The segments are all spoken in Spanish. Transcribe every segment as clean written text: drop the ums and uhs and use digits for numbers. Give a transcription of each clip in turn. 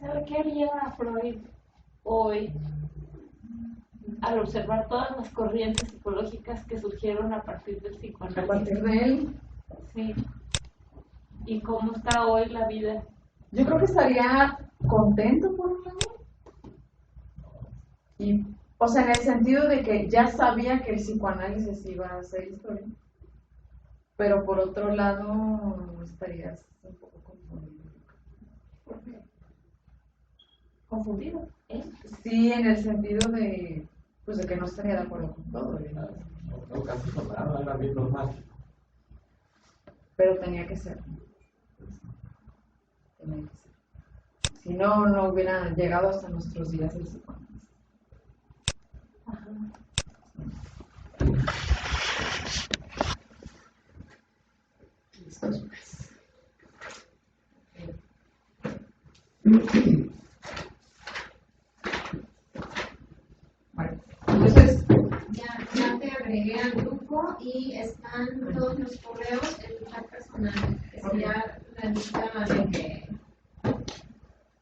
¿Sabe qué haría Freud hoy al observar todas las corrientes psicológicas que surgieron a partir del psicoanálisis? A partir de él. Sí. ¿Y cómo está hoy la vida? Yo creo que estaría contento por un lado. Y, o sea, en el sentido de que ya sabía que el psicoanálisis iba a hacer historia. Pero por otro lado, estarías un poco confundido. ¿Por qué? ¿Confundido? Sí, en el sentido de, pues, de que no estaría de acuerdo con todo. No, casi con nada, era bien normal. Pero tenía que ser. Tenía que ser. Si no, no hubiera llegado hasta nuestros días el psicoanálisis. Ajá. Listos, pues. Bueno, entonces, Ya te agregué al grupo y están todos los correos en tu chat personal, que sería la lista de que...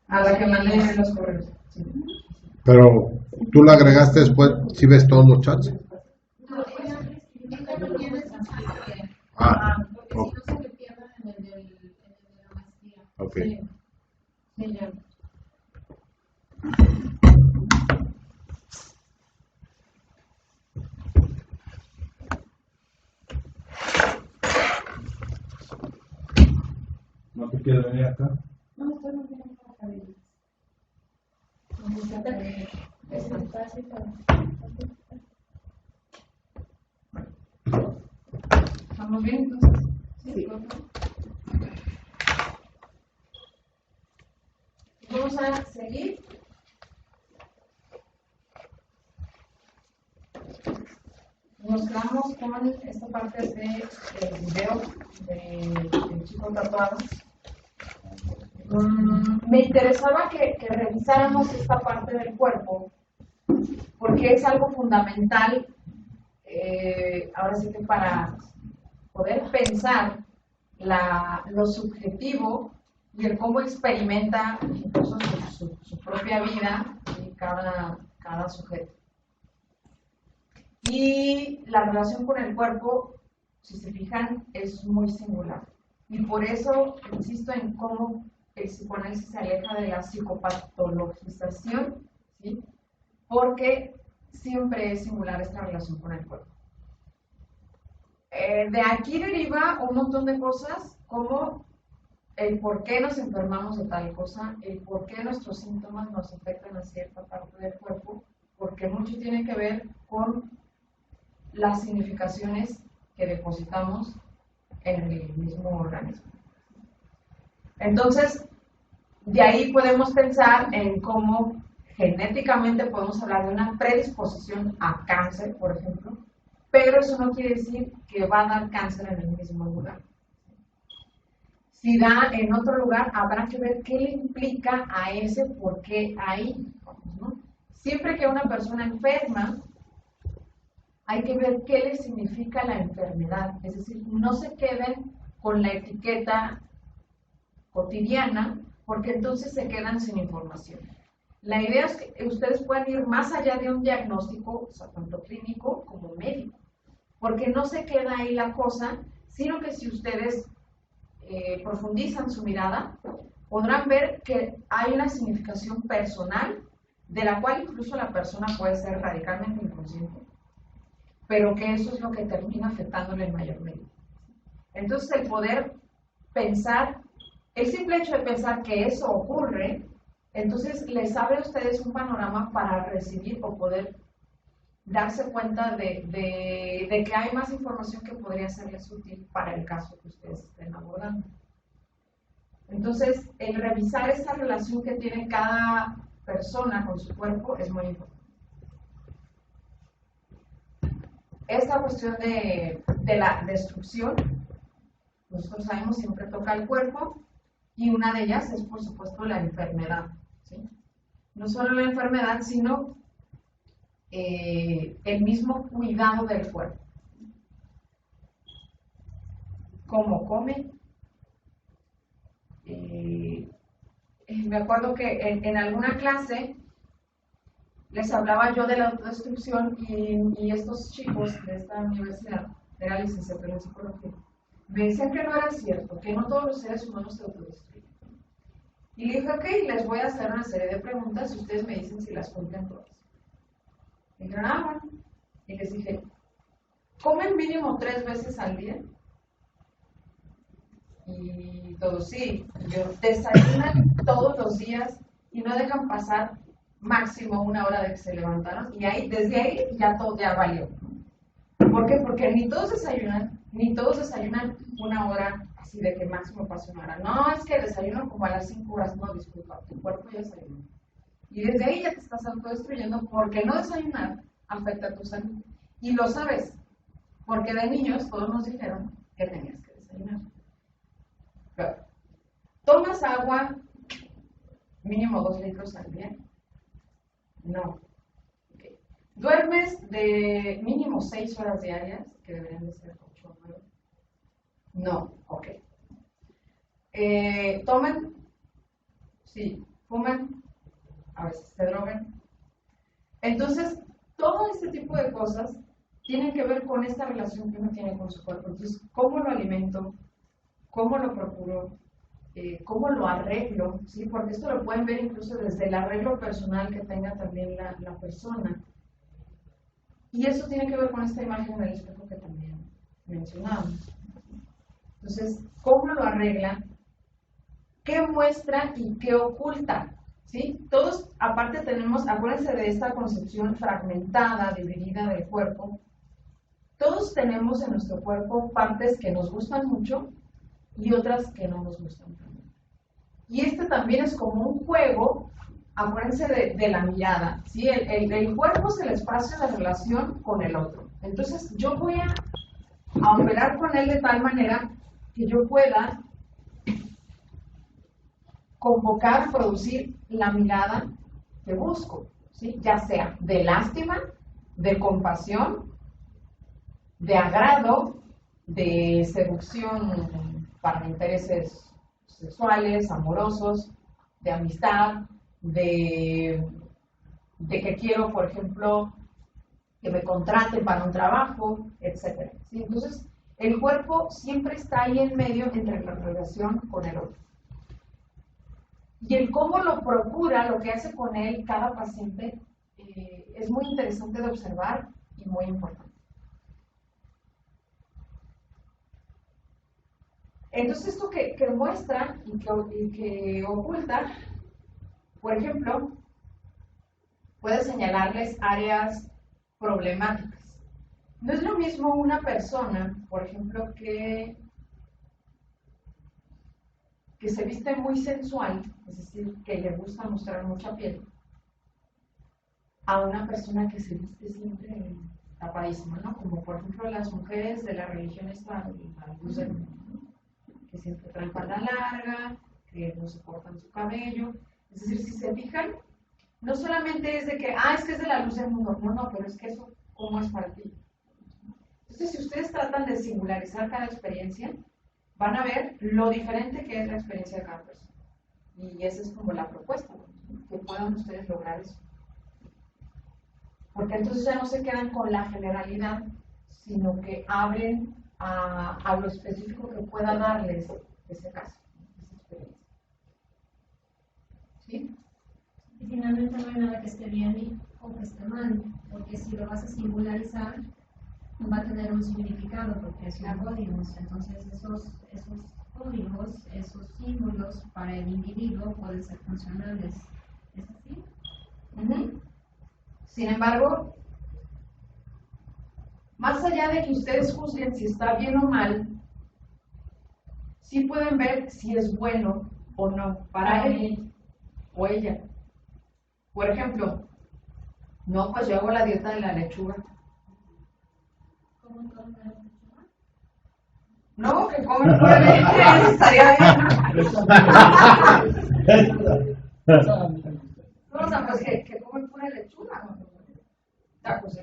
a la que mandé los correos. Sí. Pero tú la agregaste después, ¿sí ves todos los chats? No, ella no tiene esa parte, porque Ok. si no se le pierden en el de la maestría. Ok. Sí, sí, ya. ¿No te quieres venir acá? No, estoy no tiene nada cabello. Es muy fácil para... ¿Estamos bien entonces? Sí. Vamos a seguir. Nos quedamos con esta parte del video del chico tatuado. Me interesaba que revisáramos esta parte del cuerpo, porque es algo fundamental, ahora sí que para poder pensar lo subjetivo y el cómo experimenta incluso su propia vida y cada sujeto. Y la relación con el cuerpo, si se fijan, es muy singular. Y por eso insisto en cómo el psicoanálisis se aleja de la psicopatologización, ¿sí? Porque siempre es singular esta relación con el cuerpo. De aquí deriva un montón de cosas como el por qué nos enfermamos de tal cosa, el por qué nuestros síntomas nos afectan a cierta parte del cuerpo, porque mucho tiene que ver con las significaciones que depositamos en el mismo organismo. Entonces, de ahí podemos pensar en cómo genéticamente podemos hablar de una predisposición a cáncer, por ejemplo, pero eso no quiere decir que va a dar cáncer en el mismo lugar. Si da en otro lugar, habrá que ver qué le implica a ese por qué ahí, ¿no? Siempre que una persona enferma, hay que ver qué le significa la enfermedad, es decir, no se queden con la etiqueta cotidiana, porque entonces se quedan sin información. La idea es que ustedes puedan ir más allá de un diagnóstico, o sea, tanto clínico como médico, porque no se queda ahí la cosa, sino que si ustedes profundizan su mirada, podrán ver que hay una significación personal, de la cual incluso la persona puede ser radicalmente inconsciente, pero que eso es lo que termina afectándole en mayor medida. Entonces, el poder pensar, el simple hecho de pensar que eso ocurre, entonces les abre a ustedes un panorama para recibir o poder darse cuenta de que hay más información que podría serles útil para el caso que ustedes estén abordando. Entonces, el revisar esta relación que tiene cada persona con su cuerpo es muy importante. Esta cuestión de la destrucción, nosotros sabemos, siempre toca el cuerpo, y una de ellas es, por supuesto, la enfermedad, ¿sí? No solo la enfermedad, sino el mismo cuidado del cuerpo. Cómo come, me acuerdo que en alguna clase les hablaba yo de la autodestrucción y estos chicos de esta universidad, era licenciatura en psicología, me decían que no era cierto, que no todos los seres humanos se autodestruyen. Y le dije, ok, les voy a hacer una serie de preguntas y ustedes me dicen si las cumplen todas. Y dijeron, bueno. Y les dije, ¿comen mínimo 3 veces al día? Y todos sí. Y yo, desayunan todos los días y no dejan pasar máximo 1 hora de que se levantaron. Y ahí, desde ahí ya todo ya valió. ¿Por qué? Porque ni todos desayunan 1 hora así de que máximo pase 1 hora. No, es que desayuno como a las 5 horas. No, disculpa, tu cuerpo ya desayunó. Y desde ahí ya te estás autodestruyendo porque no desayunar afecta a tu salud. Y lo sabes, porque de niños todos nos dijeron que tenías que desayunar. Pero, ¿tomas agua mínimo 2 litros al día? No. Okay. ¿Duermes de mínimo 6 horas diarias, que deberían de ser 8 o 9? No. Ok. ¿Toman? Sí. ¿Fuman? A veces se drogan. Entonces, todo este tipo de cosas tienen que ver con esta relación que uno tiene con su cuerpo. Entonces, ¿cómo lo alimento? ¿Cómo lo procuro? ¿Cómo lo arreglo? ¿Sí? Porque esto lo pueden ver incluso desde el arreglo personal que tenga también la persona. Y eso tiene que ver con esta imagen del espejo que también mencionamos. Entonces, ¿cómo lo arregla? ¿Qué muestra y qué oculta? ¿Sí? Todos, aparte tenemos, acuérdense de esta concepción fragmentada, dividida del cuerpo, todos tenemos en nuestro cuerpo partes que nos gustan mucho y otras que no nos gustan tanto. Y este también es como un juego, acuérdense de la mirada, ¿sí? El cuerpo es el espacio de relación con el otro. Entonces yo voy a operar con él de tal manera que yo pueda convocar, producir la mirada que busco, ¿sí? Ya sea de lástima, de compasión, de agrado, de seducción para intereses sexuales, amorosos, de amistad, de que quiero, por ejemplo, que me contraten para un trabajo, etc. ¿Sí? Entonces, el cuerpo siempre está ahí en medio entre la relación con el otro. Y el cómo lo procura, lo que hace con él cada paciente, es muy interesante de observar y muy importante. Entonces, esto que muestra y que oculta, por ejemplo, puede señalarles áreas problemáticas. No es lo mismo una persona, por ejemplo, que se viste muy sensual, es decir, que le gusta mostrar mucha piel, a una persona que se viste siempre tapadísima, ¿no? Como por ejemplo las mujeres de la religión esta, la luz del mundo, ¿no? Que siempre traen falda larga, que no se cortan su cabello. Es decir, si se fijan, no solamente es de que, es que es de la luz del mundo, no, pero es que eso, ¿cómo es para ti? Entonces, si ustedes tratan de singularizar cada experiencia, van a ver lo diferente que es la experiencia de cada persona. Y esa es como la propuesta, ¿no? Que puedan ustedes lograr eso. Porque entonces ya no se quedan con la generalidad, sino que abren a lo específico que pueda darles ese caso, esa experiencia. ¿Sí? Y finalmente no hay nada que esté bien o que esté mal, porque si lo vas a singularizar, va a tener un significado, porque son códigos. Entonces esos códigos, esos símbolos para el individuo pueden ser funcionales. ¿Es así? Sin embargo, más allá de que ustedes juzguen si está bien o mal, sí pueden ver si es bueno o no para él o ella. Por ejemplo, no, pues yo hago la dieta de la lechuga. ¿Cómo comen la lechuga? No, que comen pura lechuga, estaría bien. No, o sea, pues que comen pura lechuga, ¿no? Tacos de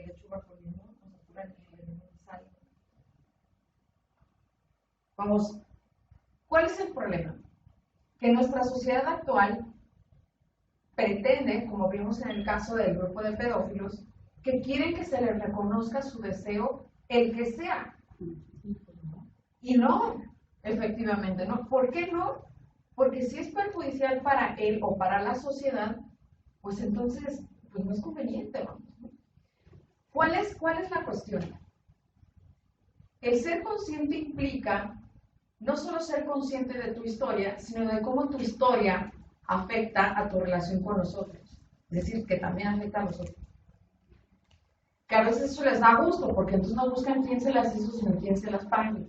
lechuga con limón, pura limón y sal. Vamos, ¿cuál es el problema? que nuestra sociedad actual pretende, como vimos en el caso del grupo de pedófilos, que quieren que se les reconozca su deseo, el que sea. Y no, efectivamente, ¿no? ¿Por qué no? Porque si es perjudicial para él o para la sociedad, pues entonces, pues no es conveniente, ¿no? ¿Cuál es la cuestión? El ser consciente implica no solo ser consciente de tu historia, sino de cómo tu historia afecta a tu relación con los otros. Es decir, que también afecta a los otros. Que a veces eso les da gusto, porque entonces no buscan quién se las hizo, sino quién se las pague.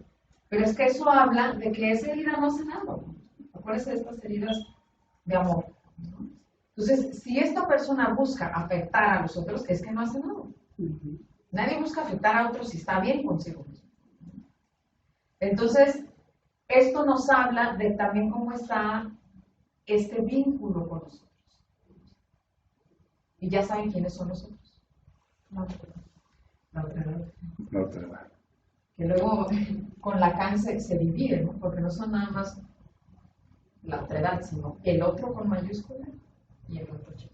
Pero es que eso habla de que esa herida no ha sanado. Acuérdense de estas heridas de amor, ¿no? Entonces, si esta persona busca afectar a los otros, es que no ha sanado. Nadie busca afectar a otros si está bien consigo mismo. Entonces, esto nos habla de también cómo está este vínculo con nosotros. Y ya saben quiénes son nosotros. La otra edad. Que luego con Lacan se divide, ¿no? Porque no son nada más la otra edad, sino el otro con mayúscula y el otro chico.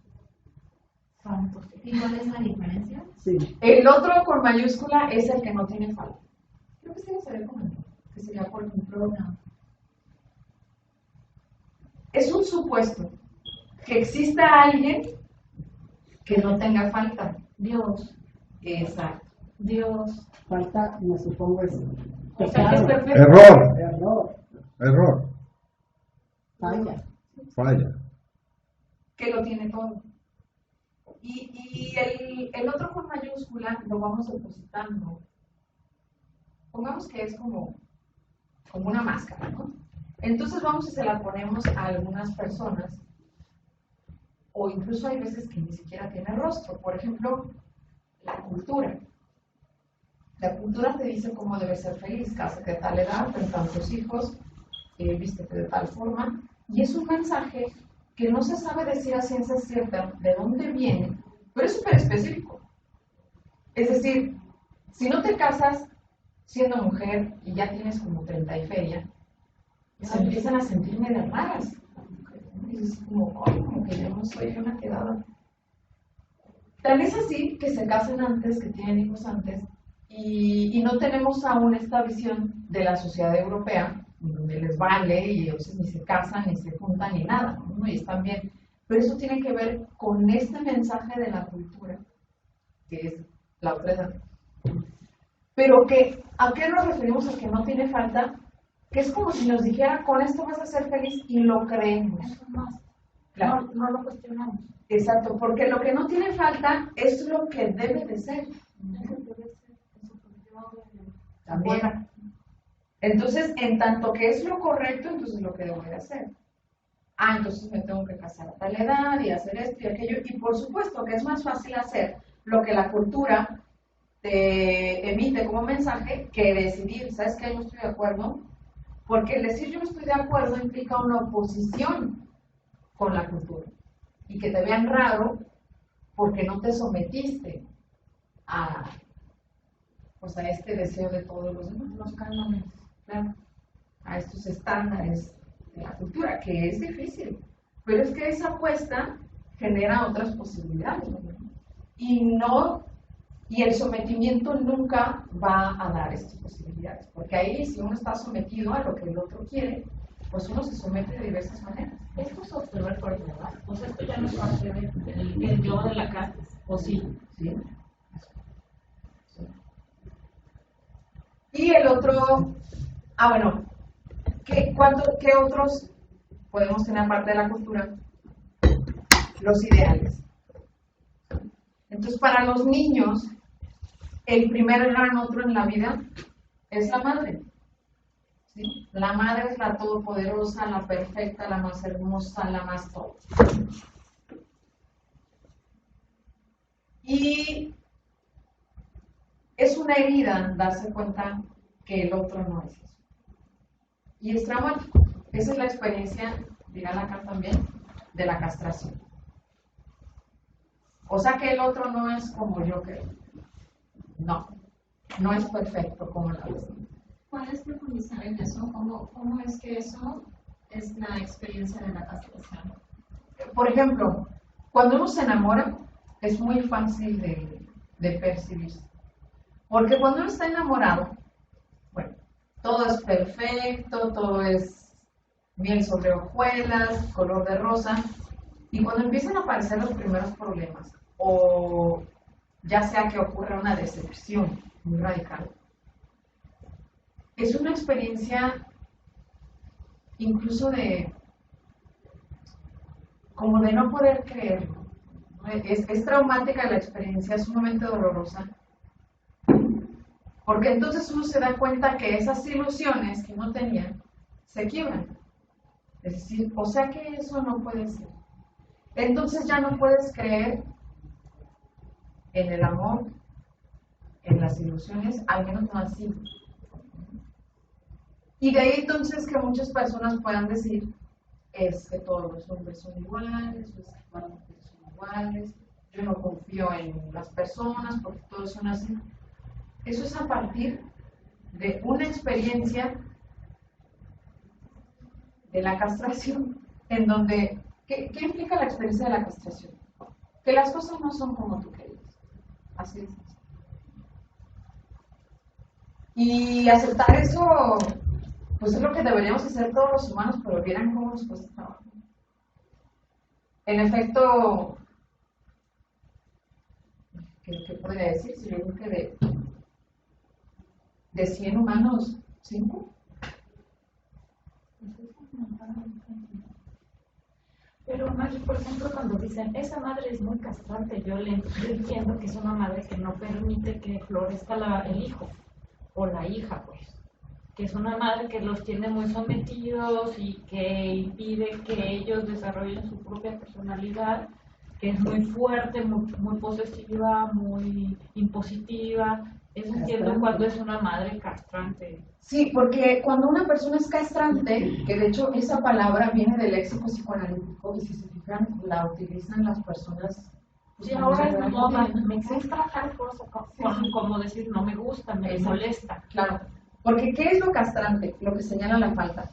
¿Y cuál es la diferencia? Sí. El otro con mayúscula es el que no tiene falta. Creo que se les había comentado, que sería, por ejemplo, es un supuesto que exista alguien que no tenga falta. Dios, Exacto. Dios. Falta, me supongo, es O sea, que es pecado, perfecto. error, falla. Falla. Que lo tiene todo. Y el otro con mayúscula lo vamos depositando. Pongamos que es como una máscara, ¿no? Entonces vamos y se la ponemos a algunas personas, o incluso hay veces que ni siquiera tiene rostro. Por ejemplo, la cultura. La cultura te dice cómo debes ser feliz, cásate de tal edad, ten tantos hijos, vístete de tal forma, y es un mensaje que no se sabe decir a ciencia cierta de dónde viene, pero es súper específico. Es decir, si no te casas siendo mujer y ya tienes como 30 y feria, se empiezan a sentir medio raras. Y es como, ay, como que yo no soy una quedada. Tal es así que se casan antes, que tienen hijos antes, y no tenemos aún esta visión de la sociedad europea, donde les vale y entonces ni se casan, ni se juntan, ni nada, ¿no? Y están bien. Pero eso tiene que ver con este mensaje de la cultura, que es la otra edad. Pero que, ¿a qué nos referimos a que no tiene falta? Que es como si nos dijera, con esto vas a ser feliz, y lo creemos. Eso más. Claro. No lo cuestionamos. Exacto, porque lo que no tiene falta es lo que debe de ser. También. Entonces, en tanto que es lo correcto, entonces lo que debo de hacer. Ah, entonces me tengo que casar a tal edad y hacer esto y aquello. Y por supuesto que es más fácil hacer lo que la cultura te emite como mensaje que decidir, ¿sabes qué? Yo no estoy de acuerdo. Porque el decir yo no estoy de acuerdo implica una oposición con la cultura. Y que te vean raro porque no te sometiste a, pues a este deseo de todos los demás, los cánones, claro, a estos estándares de la cultura, que es difícil, pero es que esa apuesta genera otras posibilidades, ¿no? Y el sometimiento nunca va a dar estas posibilidades, porque ahí si uno está sometido a lo que el otro quiere, pues uno se somete de diversas maneras. Esto es observar por ¿verdad? O sea, esto ya no es parte del yo de la casa, ¿o sí? ¿Sí? Y el otro, bueno, ¿qué otros podemos tener aparte de la cultura? Los ideales. Entonces, para los niños, el primer gran otro en la vida es la madre. ¿Sí? La madre es la todopoderosa, la perfecta, la más hermosa, la más todo. Y es una herida darse cuenta que el otro no es eso. Y es traumático. Esa es la experiencia, dirá Lacan también, de la castración. O sea que el otro no es como yo creo. No es perfecto como la ves. ¿Puedes profundizar en eso? ¿Cómo es que eso es la experiencia de la castración? Por ejemplo, cuando uno se enamora, es muy fácil de percibirse. Porque cuando uno está enamorado, bueno, todo es perfecto, todo es miel sobre hojuelas, color de rosa. Y cuando empiezan a aparecer los primeros problemas, o ya sea que ocurra una decepción muy radical, es una experiencia incluso como de no poder creerlo. Es traumática la experiencia, es sumamente dolorosa, porque entonces uno se da cuenta que esas ilusiones que uno tenía se quiebran. Es decir, o sea que eso no puede ser. Entonces ya no puedes creer en el amor, en las ilusiones, al menos no así. Y de ahí entonces que muchas personas puedan decir, es que todos los hombres son iguales, es que todas las mujeres son iguales, yo no confío en las personas porque todos son así. Eso es a partir de una experiencia de la castración, en donde, ¿qué implica la experiencia de la castración? Que las cosas no son como tú querías. Así es. Y aceptar eso, pues es lo que deberíamos hacer todos los humanos, pero vieran cómo nos cuesta trabajo. En efecto, ¿qué podría decir? Si yo creo que de 100 humanos, 5. Pero Maggie, por ejemplo, cuando dicen, esa madre es muy castrante, yo entiendo que es una madre que no permite que florezca el hijo o la hija, pues. Que es una madre que los tiene muy sometidos y que impide que ellos desarrollen su propia personalidad, que es muy fuerte, muy posesiva, muy impositiva. Eso entiendo cuando es una madre castrante. Sí, porque cuando una persona es castrante, que de hecho esa palabra viene del léxico psicoanalítico y si se fijan, la utilizan las personas. Sí, ahora es moda, me castra tal cosa, como decir no me gusta, me molesta. Claro, porque ¿qué es lo castrante? Lo que señala la falta.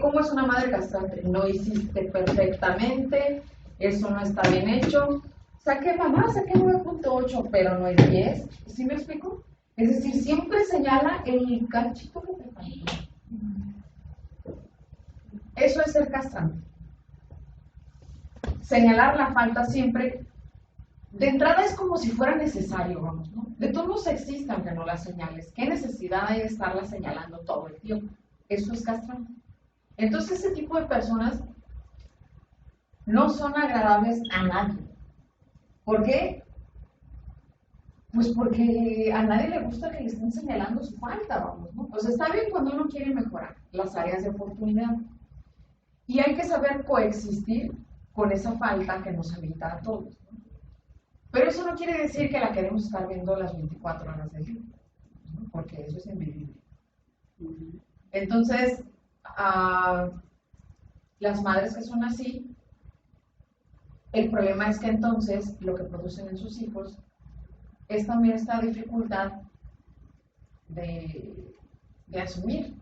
¿Cómo es una madre castrante? No hiciste perfectamente, eso no está bien hecho. Saqué 9.8, pero no es 10. ¿Sí me explico? Es decir, siempre señala el cachito que te falta. Eso es ser castrante. Señalar la falta siempre, de entrada es como si fuera necesario, vamos, ¿no? De todos modos existe aunque no la señales. ¿Qué necesidad hay de estarla señalando todo el tiempo? Eso es castrante. Entonces ese tipo de personas no son agradables a nadie. ¿Por qué? Pues porque a nadie le gusta que le estén señalando su falta, vamos, ¿no? O sea, está bien cuando uno quiere mejorar las áreas de oportunidad. Y hay que saber coexistir con esa falta que nos habita a todos, ¿no? Pero eso no quiere decir que la queremos estar viendo las 24 horas del día, ¿no? Porque eso es invivible. Entonces, las madres que son así, el problema es que entonces lo que producen en sus hijos es también esta dificultad de asumir,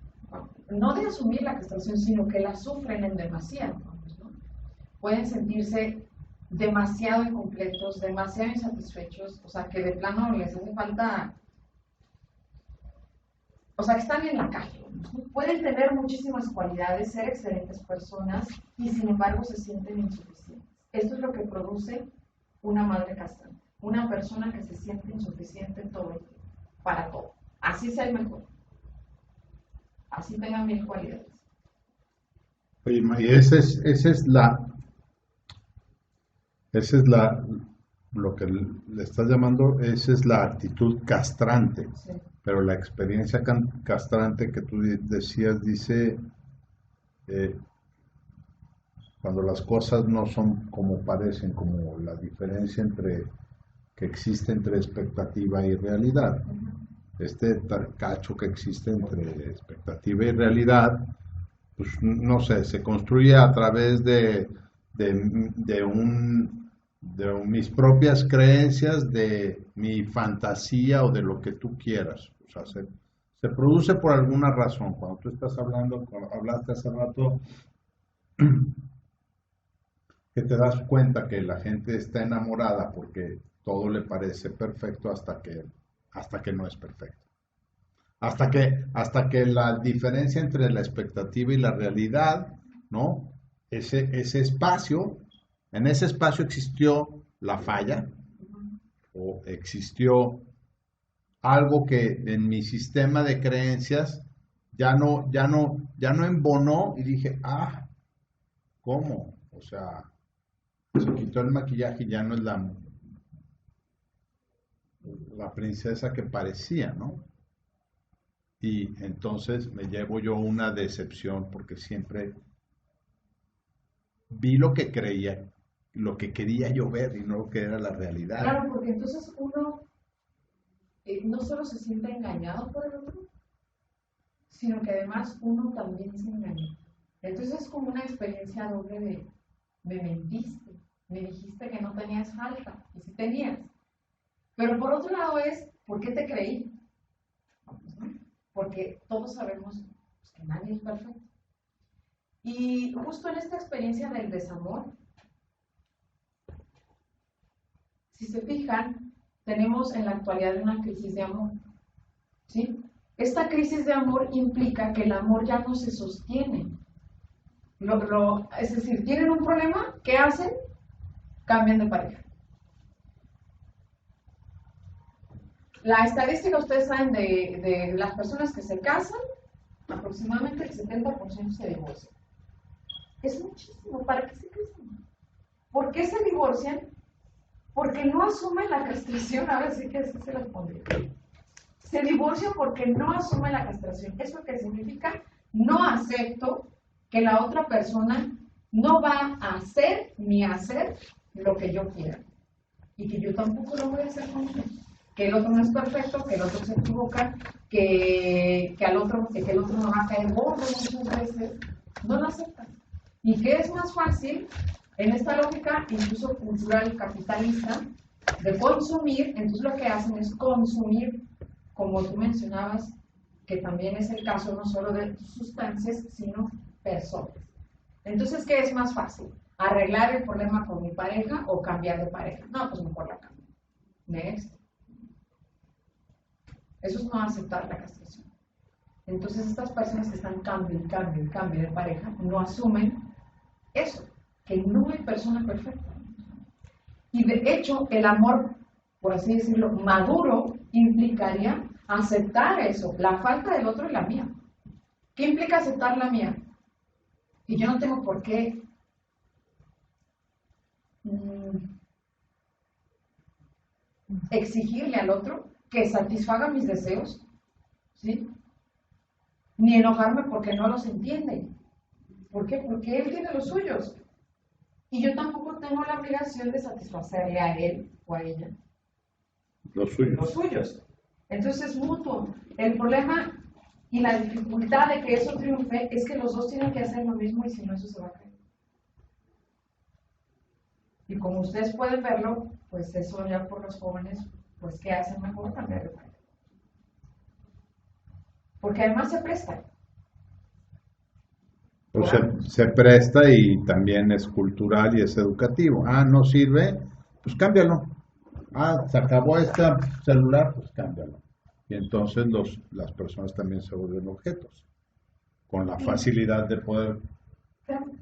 no de asumir la castración, sino que la sufren en demasiado, ¿no? Pueden sentirse demasiado incompletos, demasiado insatisfechos, o sea, que de plano les hace falta, o sea, que están en la calle, ¿no? Pueden tener muchísimas cualidades, ser excelentes personas y sin embargo se sienten insuficientes. Esto es lo que produce una madre castrante, una persona que se siente insuficiente todo el tiempo, para todo. Así sea el mejor, así tenga 1000 cualidades. Oye, y esa es lo que le estás llamando, esa es la actitud castrante. Sí. Pero la experiencia castrante que tú decías dice, cuando las cosas no son como parecen, como la diferencia que existe entre expectativa y realidad. Este cacho que existe entre expectativa y realidad, pues no sé, se construye a través de mis propias creencias, de mi fantasía o de lo que tú quieras. O sea, Se produce por alguna razón. Cuando tú estás hablando, cuando hablaste hace rato, que te das cuenta que la gente está enamorada porque todo le parece perfecto hasta que no es perfecto. Hasta que la diferencia entre la expectativa y la realidad, ¿no? Ese espacio, en ese espacio existió la falla o existió algo que en mi sistema de creencias ya no embonó y dije, ¿cómo? O sea, se quitó el maquillaje y ya no es la princesa que parecía, ¿no? Y entonces me llevo yo una decepción porque siempre vi lo que creía, lo que quería yo ver y no lo que era la realidad. Claro, porque entonces uno no solo se siente engañado por el otro, sino que además uno también se engaña. Entonces es como una experiencia doble de, me mentiste, me dijiste que no tenías falta, y sí tenías. Pero por otro lado es, ¿por qué te creí? Porque todos sabemos que nadie es perfecto. Y justo en esta experiencia del desamor, si se fijan, tenemos en la actualidad una crisis de amor, ¿sí? Esta crisis de amor implica que el amor ya no se sostiene. Es decir, tienen un problema, ¿qué hacen? Cambian de pareja. La estadística, ustedes saben, de las personas que se casan, aproximadamente el 70% se divorcian. Es muchísimo. ¿Para qué se casan? ¿Por qué se divorcian? Porque no asumen la castración. Ahora sí que así se las pondría. Se divorcian porque no asumen la castración. ¿Eso qué significa? No acepto que la otra persona no va a hacer ni a hacer lo que yo quiera. Y que yo tampoco lo voy a hacer con él. Que el otro no es perfecto, que el otro se equivoca, que el otro no va a caer gordo muchas veces. No lo aceptan. ¿Y qué es más fácil? En esta lógica, incluso cultural capitalista, de consumir, entonces lo que hacen es consumir, como tú mencionabas, que también es el caso no solo de sustancias, sino personas. Entonces, ¿qué es más fácil? ¿Arreglar el problema con mi pareja o cambiar de pareja? No, pues mejor la cambio. Next. Eso es no aceptar la castración. Entonces, estas personas que están cambio de pareja, no asumen eso, que no hay persona perfecta. Y de hecho, el amor, por así decirlo, maduro, implicaría aceptar eso, la falta del otro es la mía. ¿Qué implica aceptar la mía? Y yo no tengo por qué exigirle al otro que satisfaga mis deseos, ¿sí? Ni enojarme porque no los entiende. ¿Por qué? Porque él tiene los suyos. Y yo tampoco tengo la obligación de satisfacerle a él o a ella Los suyos. los suyos. Entonces es mutuo. El problema y la dificultad de que eso triunfe es que los dos tienen que hacer lo mismo y si no, eso se va a caer. Y como ustedes pueden verlo, pues eso ya por los jóvenes, pues ¿qué hacen mejor? Cambiar de pareja. Porque además se presta. Pues se presta y también es cultural y es educativo. No sirve, pues cámbialo. Se acabó este celular, pues cámbialo. Y entonces las personas también se vuelven objetos, con la facilidad de poder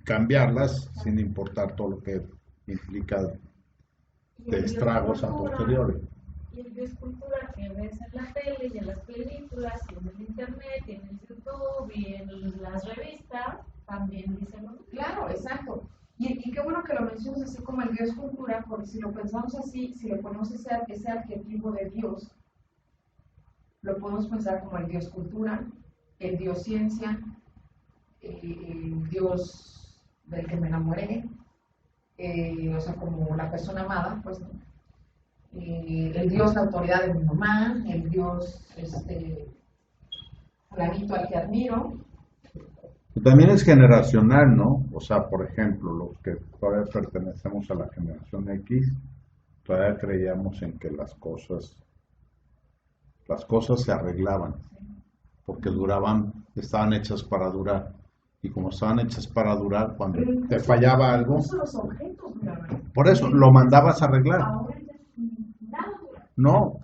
cambiarlas sin importar todo lo que implica de estragos a posteriori. Y el bioscultura que ves en la tele y en las películas y en el internet y en el YouTube y en las revistas, también dicen lo mismo. Claro, exacto. Y qué bueno que lo mencionas así como el Dios cultura, porque si lo pensamos así, si le ponemos ese adjetivo de Dios, lo podemos pensar como el Dios cultura, el Dios ciencia, el Dios del que me enamoré, o sea, como la persona amada, pues, ¿no? El Dios, la autoridad de mi mamá, el Dios, fulanito al que admiro. También es generacional, ¿no? O sea, por ejemplo, los que todavía pertenecemos a la generación X, todavía creíamos en que las cosas se arreglaban. porque estaban hechas para durar. Y como estaban hechas para durar, cuando te fallaba algo, Incluso los objetos duraban. por eso lo mandabas a arreglar. Ahora ya nada dura. No,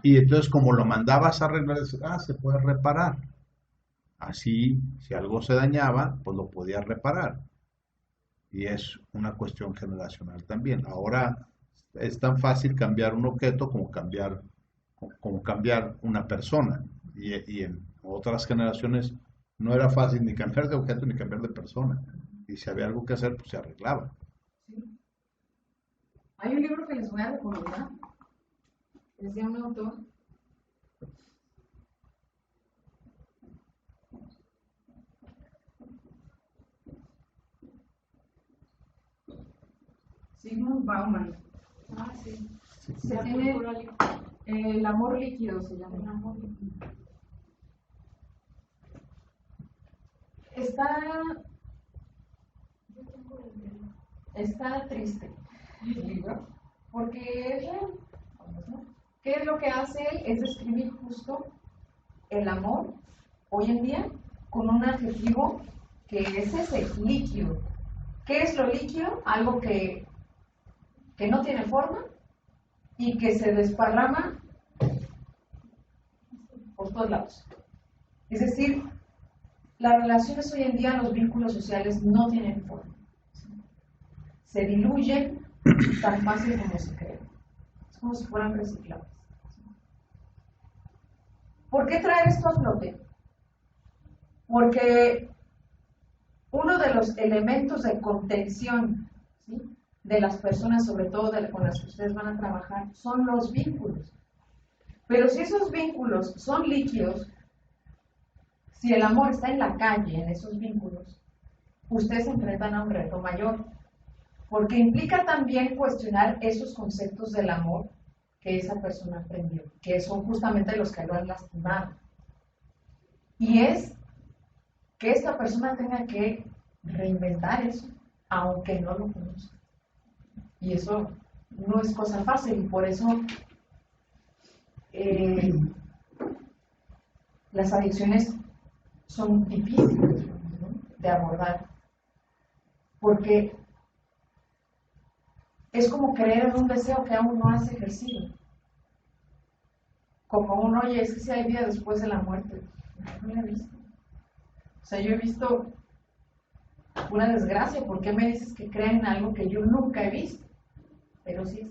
y entonces como lo mandabas a arreglar, se puede reparar. Así, si algo se dañaba, pues lo podías reparar. Y es una cuestión generacional también. Ahora es tan fácil cambiar un objeto como cambiar una persona. Y en otras generaciones no era fácil ni cambiar de objeto ni cambiar de persona. Y si había algo que hacer, pues se arreglaba. ¿Sí? Hay un libro que les voy a recomendar. Es de un autor. Sigmund Bauman. Ah, sí. Se La tiene cultura líquida. El amor líquido, se llama. El amor líquido. Está triste el libro, porque es real. ¿Qué es lo que hace él? Es describir justo el amor hoy en día con un adjetivo que es ese, líquido. ¿Qué es lo líquido? Algo que no tiene forma y que se desparrama por todos lados. Es decir, las relaciones hoy en día, los vínculos sociales no tienen forma. Se diluyen tan fácil como se cree. Es como si fueran reciclables. ¿Por qué traer esto a flote? Porque uno de los elementos de contención, ¿sí?, de las personas, sobre todo con las que ustedes van a trabajar, son los vínculos. Pero si esos vínculos son líquidos, si el amor está en la calle, en esos vínculos, ustedes se enfrentan a un reto mayor, porque implica también cuestionar esos conceptos del amor que esa persona aprendió, que son justamente los que lo han lastimado. Y es que esta persona tenga que reinventar eso, aunque no lo conozca. Y eso no es cosa fácil, y por eso las adicciones son difíciles, ¿no?, de abordar, porque es como creer en un deseo que aún no has ejercido. Como uno, oye, es que si hay vida después de la muerte. No lo he visto. O sea, yo he visto una desgracia. ¿Por qué me dices que creen en algo que yo nunca he visto? Pero sí es.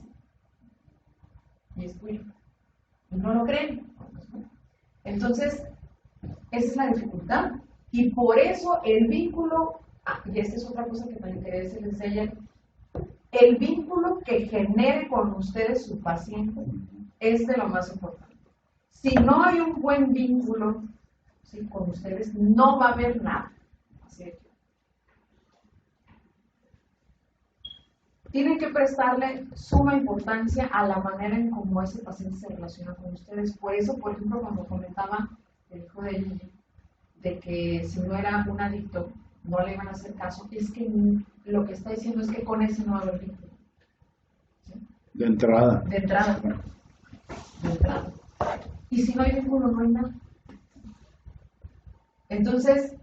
Y es tuyo. Y no lo creen. Entonces, esa es la dificultad. Y por eso el vínculo, y esta es otra cosa que también quería decirles a ella, el vínculo que genere con ustedes su paciente es de lo más importante. Si no hay un buen vínculo, ¿sí?, con ustedes, no va a haber nada. Así es. Tienen que prestarle suma importancia a la manera en cómo ese paciente se relaciona con ustedes. Por eso, por ejemplo, cuando comentaba el hijo de Gigi, de que si no era un adicto, no le iban a hacer caso, es que lo que está diciendo es que con ese no va a haber vínculo. ¿Sí? De entrada. De entrada. De entrada. Y si no hay vínculo, no hay nada. Entonces,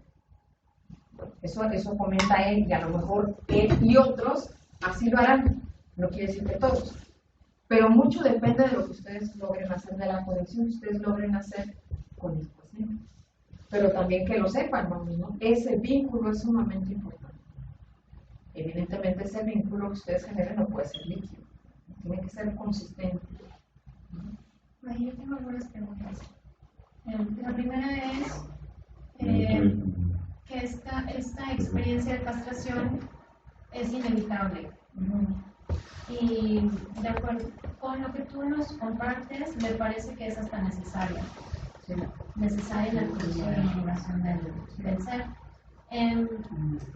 eso comenta él, y a lo mejor él y otros así lo harán. No quiere decir que todos. Pero mucho depende de lo que ustedes logren hacer, de la conexión que ustedes logren hacer con el paciente. Pero también que lo sepan, ¿no? Ese vínculo es sumamente importante. Evidentemente ese vínculo que ustedes generen no puede ser líquido, tiene que ser consistente. Ahí yo tengo algunas preguntas. La primera es que esta experiencia de castración es inevitable. Y de acuerdo con lo que tú nos compartes, me parece que es hasta necesaria. Sí. Necesaria en la producción y elaboración del ser.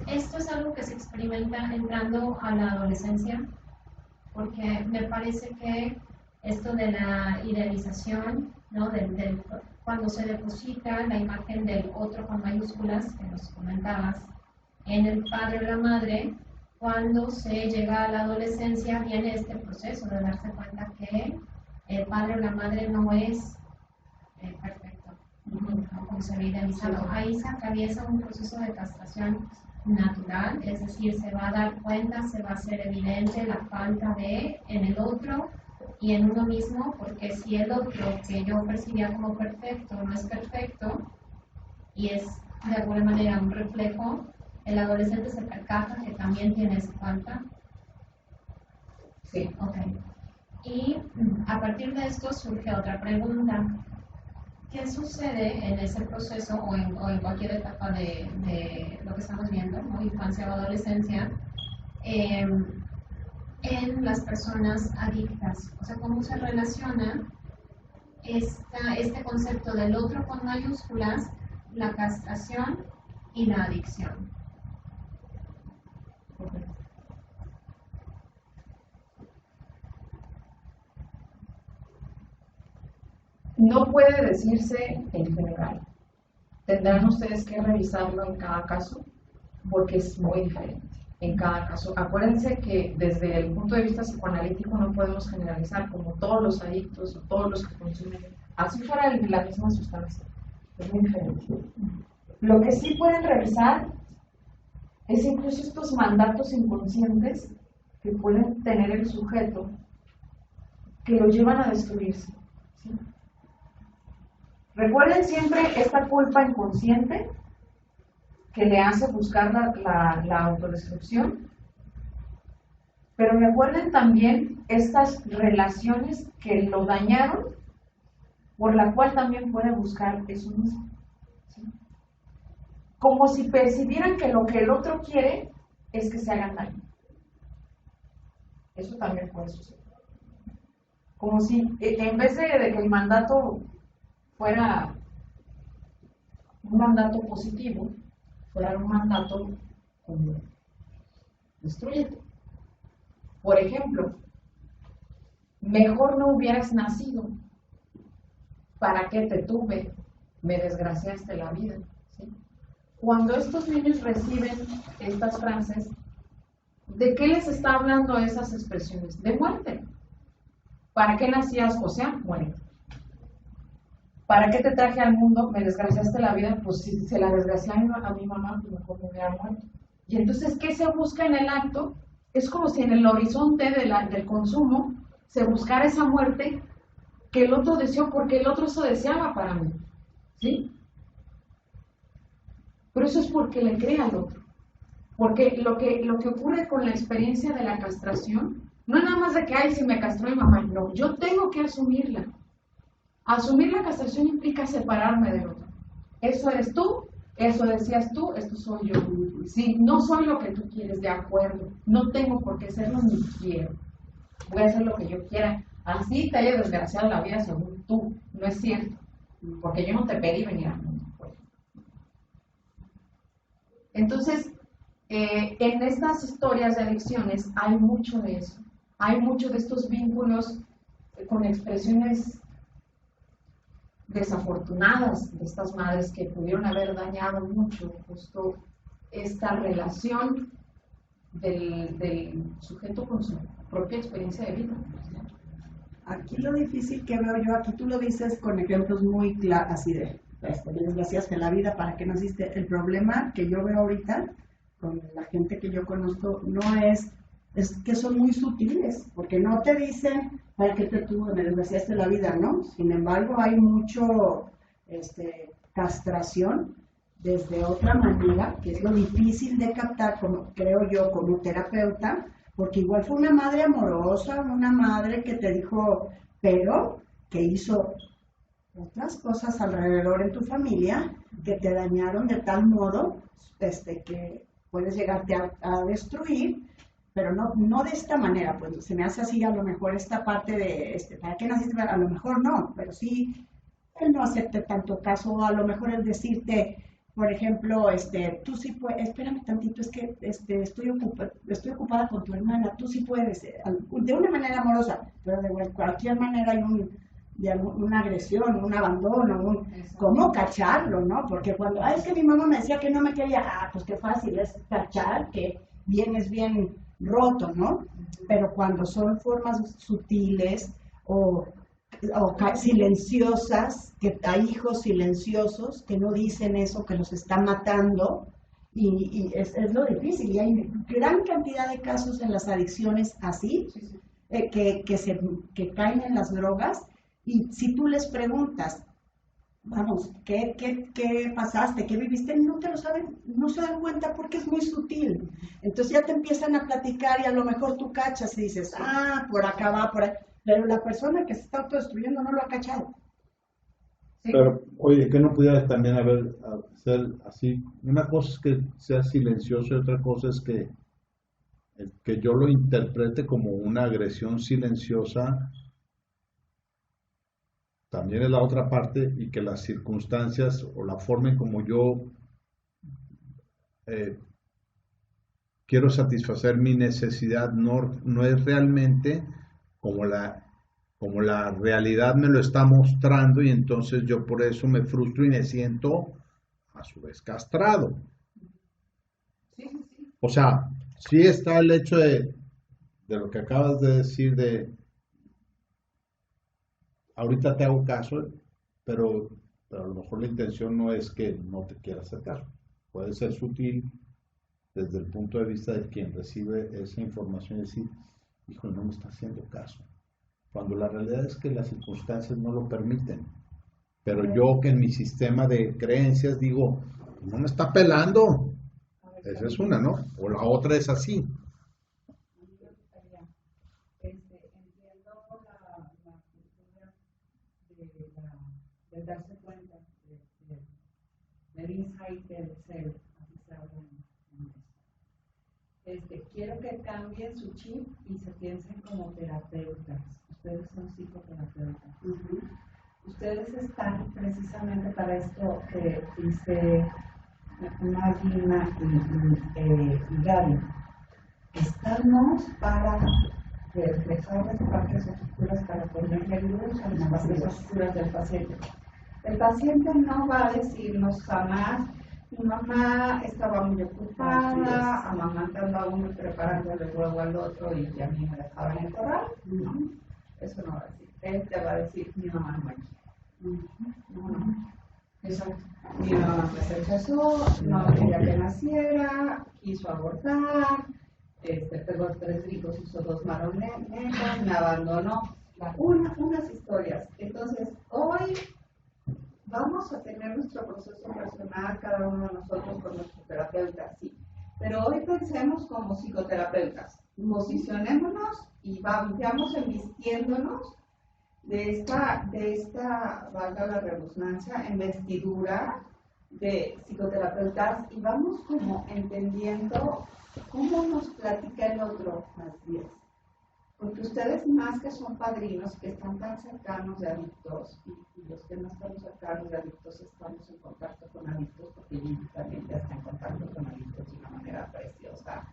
Esto es algo que se experimenta entrando a la adolescencia, porque me parece que esto de la idealización, ¿no?, cuando se deposita la imagen del otro con mayúsculas, que nos comentabas, en el padre o la madre, cuando se llega a la adolescencia viene este proceso de darse cuenta que el padre o la madre no es perfecto, o se ve idealizado. Ahí se atraviesa un proceso de castración natural, es decir, se va a dar cuenta, se va a hacer evidente la falta de en el otro y en uno mismo, porque si el otro que yo percibía como perfecto no es perfecto y es de alguna manera un reflejo, el adolescente se percata que también tiene esa falta. Sí. Ok. Y a partir de esto surge otra pregunta. ¿Qué sucede en ese proceso o en cualquier etapa de lo que estamos viendo, ¿no? Infancia o adolescencia, en las personas adictas? O sea, ¿cómo se relaciona este concepto del otro con mayúsculas, la castración y la adicción? No puede decirse en general. Tendrán ustedes que revisarlo en cada caso porque es muy diferente en cada caso. Acuérdense que desde el punto de vista psicoanalítico no podemos generalizar como todos los adictos o todos los que consumen, así fuera la misma sustancia. Es muy diferente. Lo que sí pueden revisar es incluso estos mandatos inconscientes que pueden tener el sujeto que lo llevan a destruirse. ¿Sí? Recuerden siempre esta culpa inconsciente que le hace buscar la autodestrucción, pero recuerden también estas relaciones que lo dañaron, por la cual también puede buscar eso mismo. ¿Sí? Como si percibieran que lo que el otro quiere es que se hagan daño. Eso también puede suceder. Como si en vez de que el mandato fuera un mandato positivo, fuera un mandato como destruyete. Por ejemplo, mejor no hubieras nacido. ¿Para qué te tuve? Me desgraciaste la vida. ¿Sí? Cuando estos niños reciben estas frases, ¿de qué les está hablando esas expresiones? De muerte. ¿Para qué nacías? O sea, muerte. ¿Para qué te traje al mundo? Me desgraciaste la vida. Pues si se la desgracié a mi mamá, pues mejor me hubiera muerto. Y entonces, ¿qué se busca en el acto? Es como si en el horizonte del consumo se buscara esa muerte que el otro deseó porque el otro eso deseaba para mí. ¿Sí? Pero eso es porque le cree al otro. Porque lo que ocurre con la experiencia de la castración, no es nada más de que, ay, si me castró mi mamá. No, yo tengo que asumirla. Asumir la castración implica separarme del otro. Eso eres tú, eso decías tú, esto soy yo. Sí, no soy lo que tú quieres, de acuerdo. No tengo por qué serlo ni quiero. Voy a hacer lo que yo quiera. Así te haya desgraciado la vida según tú. No es cierto. Porque yo no te pedí venir al mundo. Entonces, en estas historias de adicciones hay mucho de eso. Hay mucho de estos vínculos con expresiones desafortunadas de estas madres que pudieron haber dañado mucho justo esta relación del sujeto con su propia experiencia de vida. Aquí lo difícil que veo yo, aquí tú lo dices con ejemplos muy claros, así de, me desgraciaste la vida, ¿para qué naciste? El problema que yo veo ahorita con la gente que yo conozco no es que son muy sutiles, porque no te dicen, ¿para qué te tuvo? Me desgraciaste la vida, ¿no? Sin embargo, hay mucho castración desde otra manera, que es lo difícil de captar, como creo yo, como terapeuta, porque igual fue una madre amorosa, una madre que te dijo, pero que hizo otras cosas alrededor en tu familia que te dañaron de tal modo que puedes llegarte a destruir, pero no de esta manera. Pues se me hace así a lo mejor esta parte de, ¿para qué naciste? A lo mejor no, pero sí, él no acepte tanto caso, a lo mejor el decirte, por ejemplo, tú sí puedes, espérame tantito, es que estoy ocupada con tu hermana, tú sí puedes, de una manera amorosa, pero de cualquier manera hay una agresión, un abandono, ¿cómo cacharlo, no? Porque cuando, es que mi mamá me decía que no me quería, pues qué fácil es cachar, que vienes bien roto, ¿no? Pero cuando son formas sutiles o silenciosas, que hay hijos silenciosos que no dicen eso, que los está matando, y es lo difícil. Y hay gran cantidad de casos en las adicciones así, que caen en las drogas, y si tú les preguntas, vamos, ¿qué pasaste? ¿Qué viviste? No te lo saben, no se dan cuenta porque es muy sutil. Entonces ya te empiezan a platicar y a lo mejor tú cachas y dices, por acá va, por ahí. Pero la persona que se está autodestruyendo no lo ha cachado. Sí. Pero, oye, ¿qué no pudiera también ser así? Una cosa es que sea silencioso y otra cosa es que yo lo interprete como una agresión silenciosa. También es la otra parte, y que las circunstancias o la forma en como yo quiero satisfacer mi necesidad no es realmente como la realidad me lo está mostrando, y entonces yo por eso me frustro y me siento a su vez castrado. Sí. O sea, sí está el hecho de lo que acabas de decir ahorita te hago caso, pero a lo mejor la intención no es que no te quiera hacer caso. Puede ser sutil desde el punto de vista de quien recibe esa información y decir, hijo, no me está haciendo caso. Cuando la realidad es que las circunstancias no lo permiten. Pero yo que en mi sistema de creencias digo, no me está pelando. Esa es una, ¿no? O la otra es así. De darse cuenta del insight del ser, así se habla en esto. Quiero que cambien su chip y se piensen como terapeutas. Ustedes son psicoterapeutas. Ustedes están precisamente para esto que dice Magina y Gaby. Estamos para reflejar las partes oscuras, para ponerle luz a las partes oscuras del paciente. El paciente no va a decirnos jamás, mi mamá estaba muy ocupada, amamantando a uno y preparándole el huevo al otro y a mí me dejaba en el corral. No, eso no va a decir. Él te va a decir, mi mamá no me quiere. No. Exacto. Mi mamá me rechazó, no quería que naciera, quiso abortar, pegó 3 hijos, hizo 2 maronetas, me abandonó. Unas historias. Entonces, hoy vamos a tener nuestro proceso personal, cada uno de nosotros con nuestro terapeuta, sí. Pero hoy pensemos como psicoterapeutas. Posicionémonos y vayamos embistiéndonos de esta, valga la redundancia, investidura de psicoterapeutas, y vamos como entendiendo cómo nos platica el otro. Así es. Porque ustedes, más que son padrinos, que están tan cercanos de adictos, y los que no estamos cercanos de adictos estamos en contacto con adictos, porque Gigi también ya está en contacto con adictos de una manera preciosa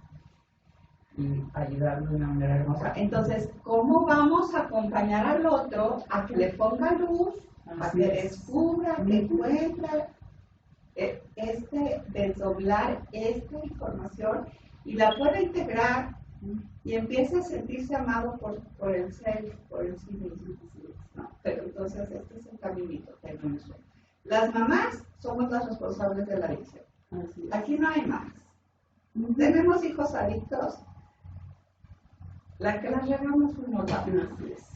y ayudarlo de una manera hermosa. Entonces, ¿cómo vamos a acompañar al otro a que le ponga luz, a que descubra, que encuentre desdoblar esta información y la pueda integrar y empiece a sentirse amado por el ser, por el sí mismo? ¿No? Pero entonces este es el caminito que no es. Las mamás somos las responsables de la adicción. Aquí no hay más. Tenemos hijos adictos. La que las regamos fuimos las madres.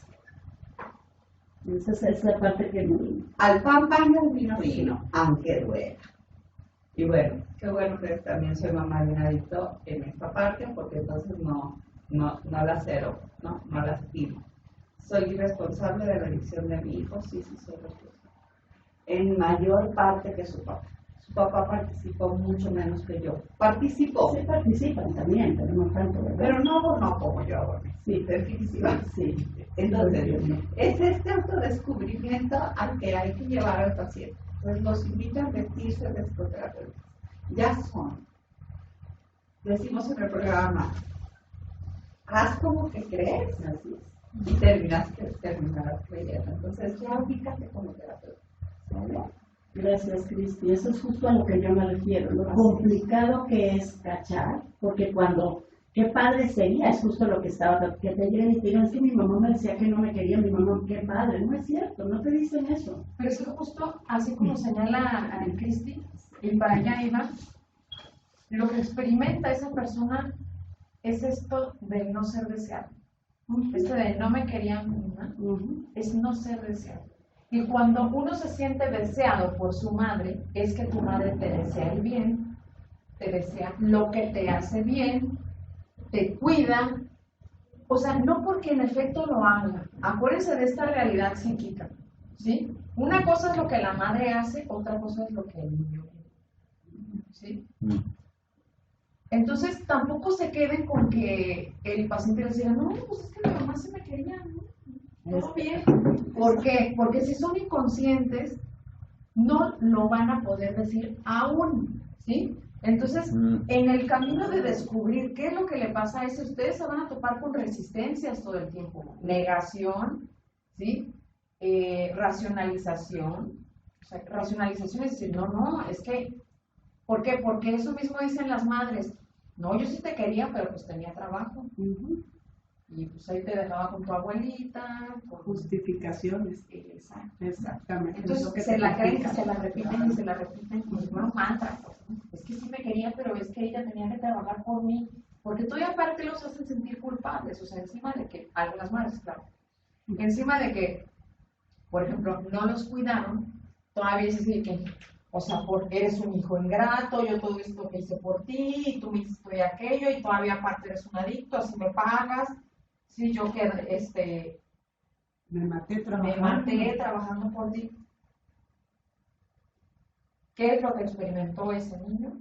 Esa es la parte que no... Al pan, al vino, vino, aunque duela. Y bueno, qué bueno que también soy mamá de un adicto en esta parte, porque entonces no la cero, no la estimo. Soy responsable de la adicción de mi hijo, sí, soy responsable. En mayor parte que su papá. Su papá participó mucho menos que yo. Participó. Sí, participan también, pero no tanto, ¿verdad? Pero no como yo ahora. Sí, definitivamente. Sí. Entonces, es este autodescubrimiento al que hay que llevar al paciente. Entonces, los invito a vestirse de psicoterapeutas. Ya son. Decimos en el programa, haz como que crees, así es, y terminarás creyendo. Entonces, ya ubícate como terapeuta. ¿Vale? Gracias, Cristi. Eso es justo a lo que yo me refiero. Lo complicado que es cachar, porque cuando qué padre sería, es justo lo que estaba, que te lleguen y te digan, es que mi mamá me decía que no me quería, mi mamá, qué padre, no es cierto, no te dicen eso. Pero es que justo así como señala a Cristi, y para allá iba, lo que experimenta esa persona es esto de no ser deseado. Esto de no me quería mi mamá, es no ser deseado. Y cuando uno se siente deseado por su madre, es que tu madre te desea el bien, te desea lo que te hace bien, te cuida. O sea, no porque en efecto lo haga. Acuérdense de esta realidad psíquica, ¿sí? Una cosa es lo que la madre hace, otra cosa es lo que el niño hace, ¿sí? Entonces, tampoco se queden con que el paciente les diga, no, pues es que mi mamá se me quería, ¿no? Todo bien. ¿Por qué? Porque si son inconscientes, no lo van a poder decir aún, ¿sí? Entonces, en el camino de descubrir qué es lo que le pasa a ese, ustedes se van a topar con resistencias todo el tiempo. Negación, ¿sí? Racionalización. O sea, racionalización es decir, no, es que, ¿por qué? Porque eso mismo dicen las madres. No, yo sí te quería, pero pues tenía trabajo. Y pues ahí te dejaba con tu abuelita. Por Justificaciones. Exacto. Exactamente. Entonces se la creen y se la repiten y se la repiten como si fuera un mantra. Es que sí me quería, pero es que ella tenía que trabajar por mí. Porque todavía aparte los hacen sentir culpables. O sea, encima de que, algunas madres, claro, encima de que, por ejemplo, no los cuidaron, todavía es así que, o sea, eres un hijo ingrato, yo todo esto que hice por ti, y tú me hiciste aquello, y todavía aparte eres un adicto, así me pagas. Sí, yo que, me maté trabajando por ti. ¿Qué es lo que experimentó ese niño?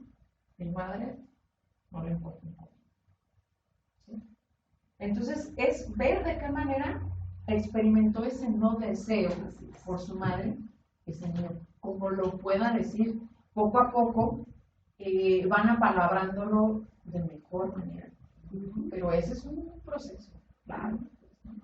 Mi madre no le importa. ¿Sí? Entonces, es ver de qué manera experimentó ese no deseo por su madre, ese niño. Como lo pueda decir, poco a poco van apalabrándolo de mejor manera. Pero ese es un proceso, claro,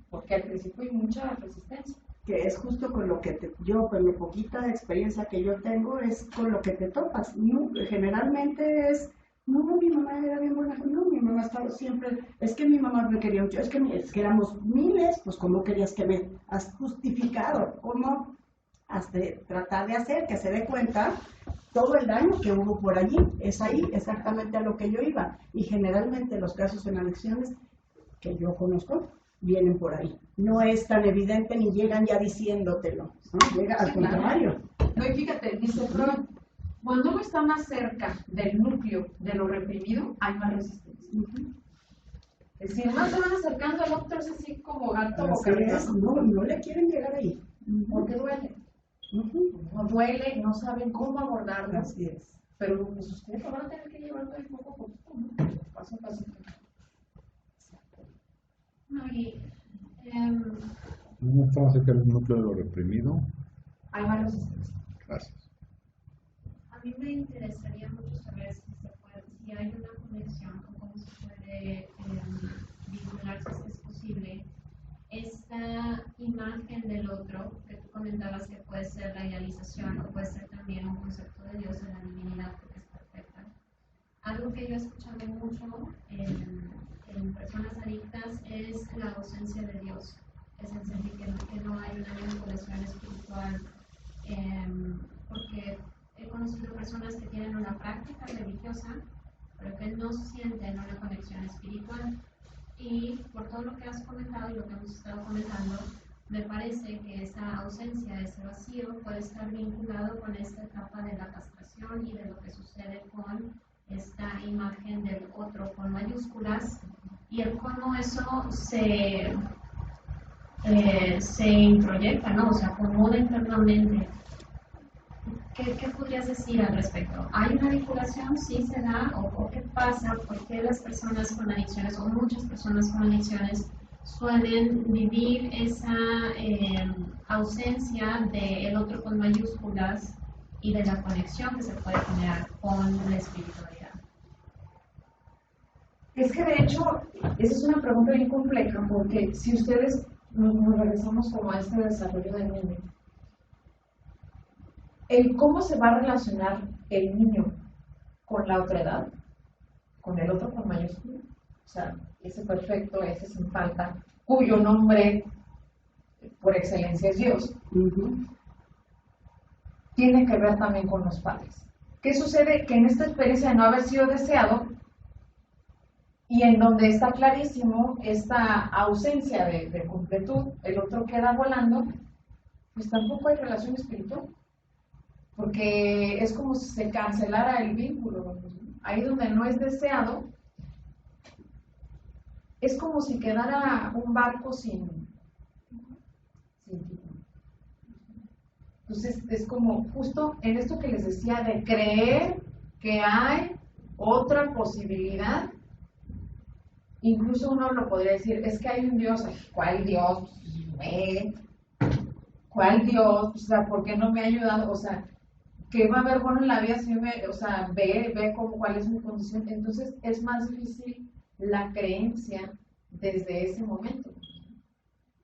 porque al principio hay mucha resistencia. Que es justo con lo que yo, con la poquita experiencia que yo tengo, es con lo que te topas. No, generalmente es, no, mi mamá era bien buena, no, mi mamá estaba siempre, es que mi mamá me quería mucho, es que éramos miles, pues ¿cómo querías que me has justificado? ¿Cómo? Hasta tratar de hacer que se dé cuenta todo el daño que hubo por allí. Es ahí exactamente a lo que yo iba. Y generalmente los casos en adicciones que yo conozco vienen por ahí. No es tan evidente ni llegan ya diciéndotelo, ¿no? Llega al contrario. No, y fíjate, dice Freud, cuando uno está más cerca del núcleo de lo reprimido, hay más resistencia. Es decir, más se van acercando al otro, es así como gato o cartón. No le quieren llegar ahí. Porque duele. No duele, no saben cómo abordarlo. Así es. Pero pues ustedes lo van a tener que llevar ahí poco a poco, ¿no? Paso a paso. No, y ¿No estamos cerca del núcleo de lo reprimido? Hay más resistencia. Gracias. a mí me interesaría mucho saber si hay una conexión o cómo se puede vincular, si es posible, esta imagen del otro que tú comentabas que puede ser la idealización o puede ser también un concepto de Dios en la divinidad porque es perfecta. Algo que yo he escuchado mucho en personas adictas es la ausencia de Dios, es decir, que no hay una vinculación espiritual, porque he conocido personas que tienen una práctica religiosa, pero que no sienten una conexión espiritual. Y por todo lo que has comentado y lo que hemos estado comentando, me parece que esa ausencia, ese vacío, puede estar vinculado con esta etapa de la castración y de lo que sucede con esta imagen del otro con mayúsculas y el cómo eso se introyecta, ¿no? O sea, acomoda internamente. ¿Qué podrías decir al respecto? ¿Hay una vinculación? ¿Sí se da? ¿O qué pasa? ¿Por qué las personas con adicciones o muchas personas con adicciones suelen vivir esa ausencia del otro con mayúsculas y de la conexión que se puede generar con la espiritualidad? Es que de hecho, esa es una pregunta bien compleja, porque si ustedes nos regresamos como a este desarrollo del niño, el cómo se va a relacionar el niño con la otra edad, con el otro con mayúscula, sea, ese perfecto, ese sin falta, cuyo nombre por excelencia es Dios, tiene que ver también con los padres. ¿Qué sucede? Que en esta experiencia de no haber sido deseado, y en donde está clarísimo esta ausencia de completud, el otro queda volando, pues tampoco hay relación espiritual, porque es como si se cancelara el vínculo. Ahí donde no es deseado, es como si quedara un barco sin título. Entonces es como justo en esto que les decía de creer que hay otra posibilidad. Incluso uno lo podría decir, es que hay un Dios. ¿Cuál Dios? ¿Cuál Dios? O sea, ¿por qué no me ha ayudado? O sea, ¿qué va a haber bueno en la vida si ve cuál es mi condición? Entonces es más difícil la creencia desde ese momento.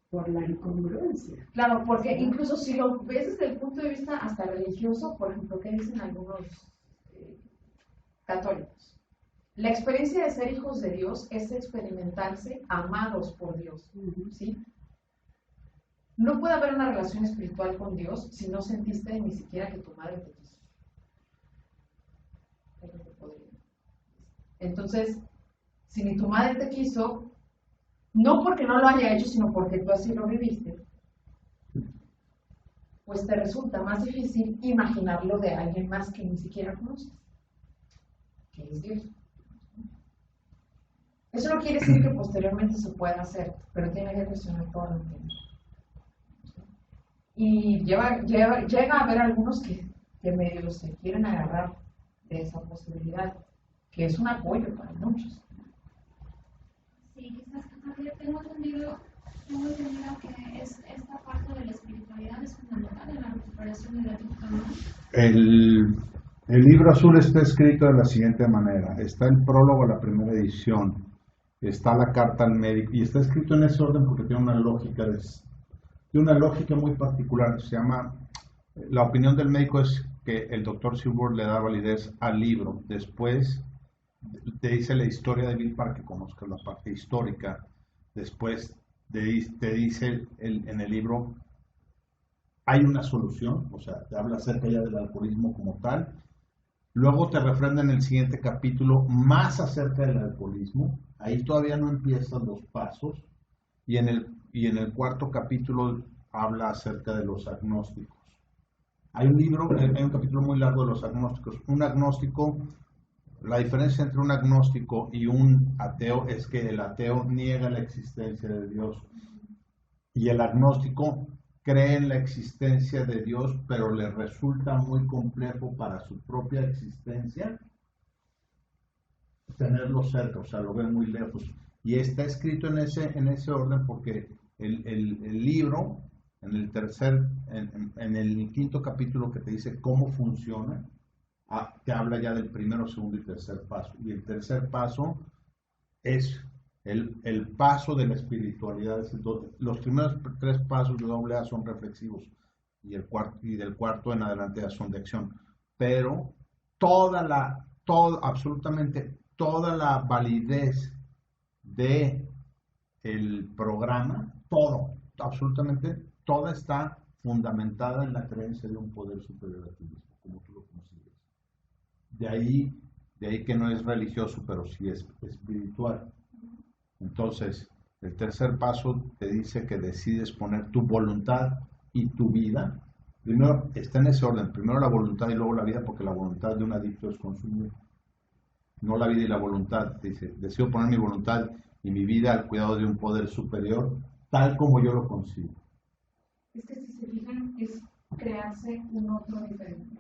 Por la incongruencia. Claro, porque incluso si lo ves desde el punto de vista hasta religioso, por ejemplo, ¿qué dicen algunos católicos? La experiencia de ser hijos de Dios es experimentarse amados por Dios, ¿sí? No puede haber una relación espiritual con Dios si no sentiste ni siquiera que tu madre te quiso. Entonces, si ni tu madre te quiso, no porque no lo haya hecho, sino porque tú así lo viviste, pues te resulta más difícil imaginarlo de alguien más que ni siquiera conoces, que es Dios. Eso no quiere decir que posteriormente se pueda hacer, pero tiene que cuestionar todo lo que... Y llega a haber algunos que medio se quieren agarrar de esa posibilidad, que es un apoyo para muchos. Sí, quizás también tengo entendido que esta parte de la espiritualidad es fundamental en la recuperación de la ética, ¿no? El libro azul está escrito de la siguiente manera. Está el prólogo a la primera edición, está la carta al médico, y está escrito en ese orden porque tiene una lógica muy particular. Se llama, la opinión del médico es que el doctor Silver le da validez al libro. Después te dice la historia de Bill para que conozcas la parte histórica. Después te dice en el libro hay una solución, o sea, te habla acerca ya del alcoholismo como tal. Luego te refrenda en el siguiente capítulo más acerca del alcoholismo. Ahí todavía no empiezan los pasos. Y en el cuarto capítulo habla acerca de los agnósticos. Hay un capítulo muy largo de los agnósticos. Un agnóstico, la diferencia entre un agnóstico y un ateo es que el ateo niega la existencia de Dios. Y el agnóstico cree en la existencia de Dios, pero le resulta muy complejo para su propia existencia tenerlo cerca, o sea, lo ve muy lejos. Y está escrito en ese orden porque el libro, en el quinto capítulo que te dice cómo funciona, te habla ya del primero, segundo y tercer paso. Y el tercer paso es el paso de la espiritualidad. Los primeros tres pasos de AA son reflexivos y del cuarto en adelante ya son de acción. Pero absolutamente toda la validez de el programa, absolutamente toda está fundamentada en la creencia de un poder superior a ti mismo, como tú lo consideras. De ahí que no es religioso, pero sí es espiritual. Entonces, el tercer paso te dice que decides poner tu voluntad y tu vida. Primero está en ese orden, primero la voluntad y luego la vida, porque la voluntad de un adicto es consumir. No la vida y la voluntad. Dice, decido poner mi voluntad y mi vida al cuidado de un poder superior, tal como yo lo concibo. Es que si se fijan, es crearse un otro diferente.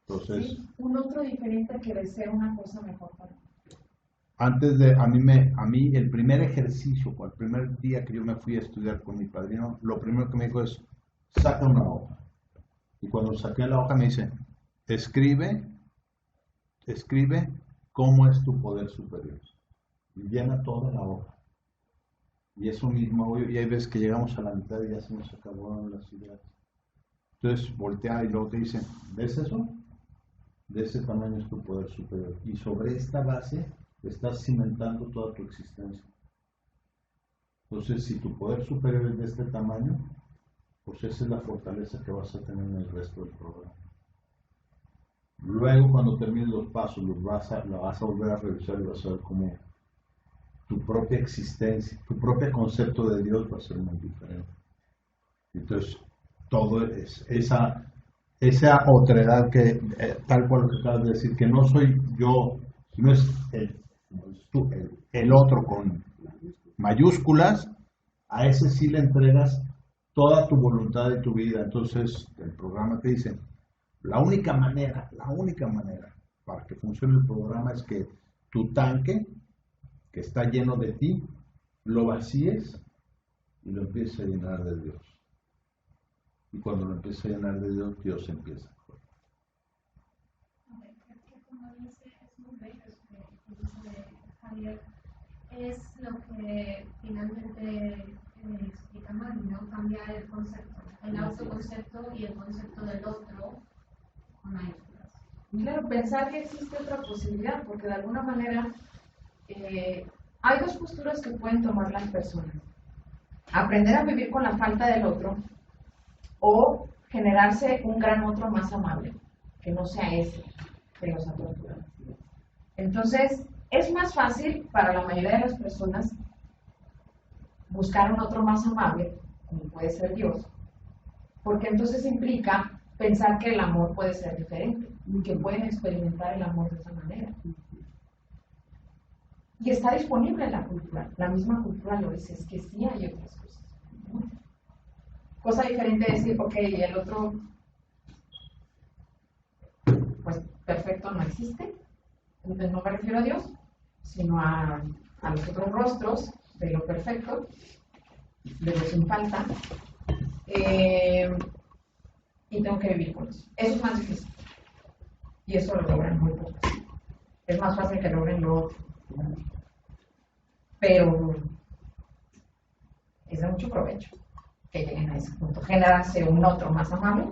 Entonces, ¿sí? Un otro diferente que desea una cosa mejor para mí. A mí el primer ejercicio, o el primer día que yo me fui a estudiar con mi padrino, lo primero que me dijo es, saca una hoja. Y cuando saqué la hoja me dice, escribe cómo es tu poder superior. Y llena toda la hoja. Y eso mismo, y hay veces que llegamos a la mitad y ya se nos acabaron las ideas. Entonces voltea y luego te dice, ¿ves eso? De ese tamaño es tu poder superior. Y sobre esta base estás cimentando toda tu existencia. Entonces, si tu poder superior es de este tamaño, pues esa es la fortaleza que vas a tener en el resto del programa. Luego, cuando termines los pasos, lo vas a volver a revisar y vas a ver cómo tu propia existencia, tu propio concepto de Dios va a ser muy diferente. Entonces, todo es esa otredad que, tal cual lo que acabas de decir, que no soy yo, no es el otro con mayúsculas, a ese sí le entregas toda tu voluntad de tu vida. Entonces, el programa te dice, la única manera para que funcione el programa es que tu tanque, que está lleno de ti, lo vacíes y lo empieces a llenar de Dios. Y cuando lo empieces a llenar de Dios, Dios empieza. Como dice, es muy bello eso que dice Javier, es lo que finalmente explica Mari, ¿no? Cambiar el concepto, el autoconcepto y el concepto del otro con mayúsculas. Claro, pensar que existe otra posibilidad, porque de alguna manera hay dos posturas que pueden tomar las personas. Aprender a vivir con la falta del otro o generarse un gran otro más amable, que no sea ese que los ha torturado. Entonces, es más fácil para la mayoría de las personas buscar un otro más amable, como puede ser Dios, porque entonces implica pensar que el amor puede ser diferente y que pueden experimentar el amor de esa manera. Y está disponible en la cultura, la misma cultura lo dice, es que sí hay otras cosas. Cosa diferente es decir, ok, el otro, pues perfecto no existe, entonces no me refiero a Dios, sino a los otros rostros de lo perfecto, de lo sin falta, y tengo que vivir con eso. Eso es más difícil. Y eso lo logran muy pocos. Es más fácil que logren lo otro. Pero es de mucho provecho que lleguen a ese punto. Generarse un otro más amable,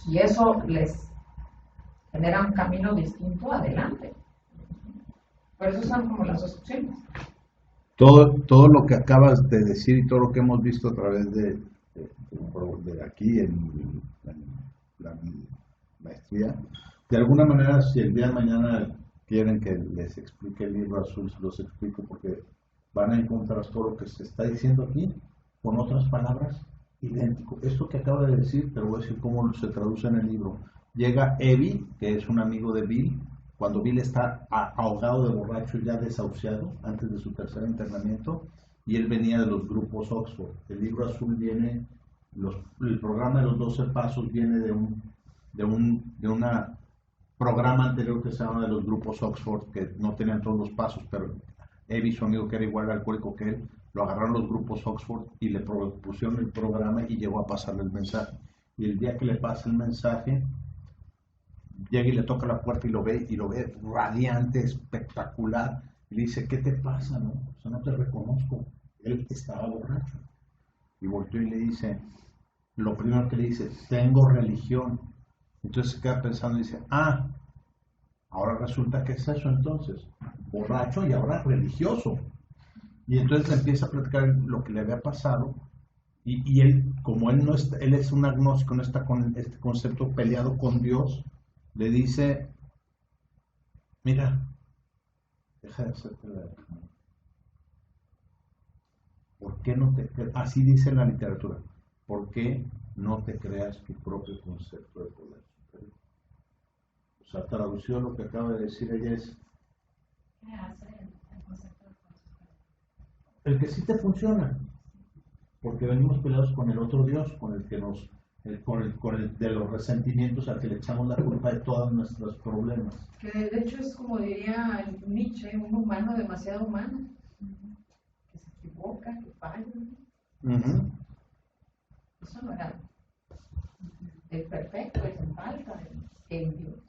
y eso les genera un camino distinto adelante. Por eso son como las dos opciones. Todo lo que acabas de decir y todo lo que hemos visto a través de aquí en la maestría, de alguna manera, si el día de mañana quieren que les explique el libro azul, se los explico, porque van a encontrar todo lo que se está diciendo aquí con otras palabras idéntico. Esto que acabo de decir, te lo voy a decir cómo se traduce en el libro. Llega Evi, que es un amigo de Bill, cuando Bill está ahogado de borracho, ya desahuciado, antes de su tercer internamiento, y él venía de los grupos Oxford. El libro azul viene, el programa de los 12 pasos viene de un programa anterior que se llama de los grupos Oxford, que no tenían todos los pasos, pero Evi, su amigo que era igual de alcohólico que él, lo agarraron los grupos Oxford y le pusieron el programa y llegó a pasarle el mensaje. Y el día que le pasa el mensaje, llega y le toca la puerta y lo ve radiante, espectacular, y le dice, ¿qué te pasa? No, o sea, no te reconozco. Él estaba borracho. Y volteó y le dice, lo primero que le dice, tengo religión. Entonces se queda pensando y dice, ahora resulta que es eso entonces, borracho y ahora religioso. Y entonces le empieza a platicar lo que le había pasado, y él, como él es un agnóstico, no está con este concepto peleado con Dios, le dice, mira, deja de hacerte la... ¿Por qué no te creas? Así dice en la literatura, ¿por qué no te creas tu propio concepto de poder superior? O sea, tradució lo que acaba de decir ella es, ¿Qué hace el concepto de poder superior? el que sí te funciona, porque venimos peleados con el otro Dios, con el que con el de los resentimientos al que le echamos la culpa de todos nuestros problemas. Que de hecho es como diría Nietzsche, un humano demasiado humano, que se equivoca, que falla. Eso no era el perfecto, el sin falta, el Dios.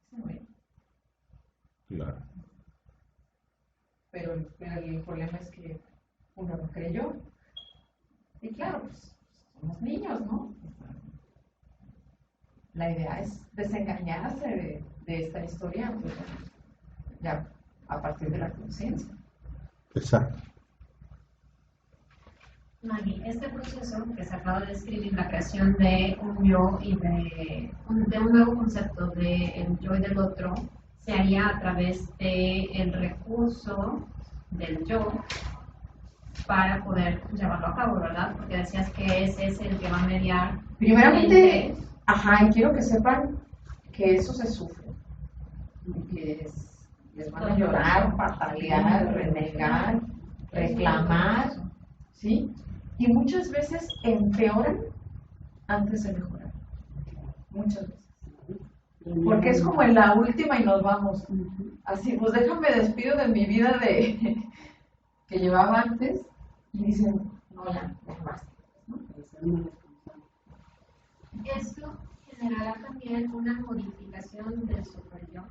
Eso no era. Claro. Pero el problema es que uno lo creyó. Y claro, pues somos niños, ¿no? La idea es desengañarse de esta historia. Pues, ya a partir de la conciencia. Exacto. Maggie, este proceso que se acaba de describir, la creación de un yo y de un nuevo concepto de el yo y del otro, se haría a través del recurso del yo para poder llevarlo a cabo, ¿verdad? Porque decías que ese es el que va a mediar. Primeramente, y quiero que sepan que eso se sufre. Les van a llorar, patalear, renegar, reclamar, ¿sí? Y muchas veces empeoran antes de mejorar. Muchas veces. Porque es como en la última y nos vamos. Así, pues déjame despido de mi vida que llevaba antes y dicen, no, ya basta. ¿Esto generará también una modificación del superyo?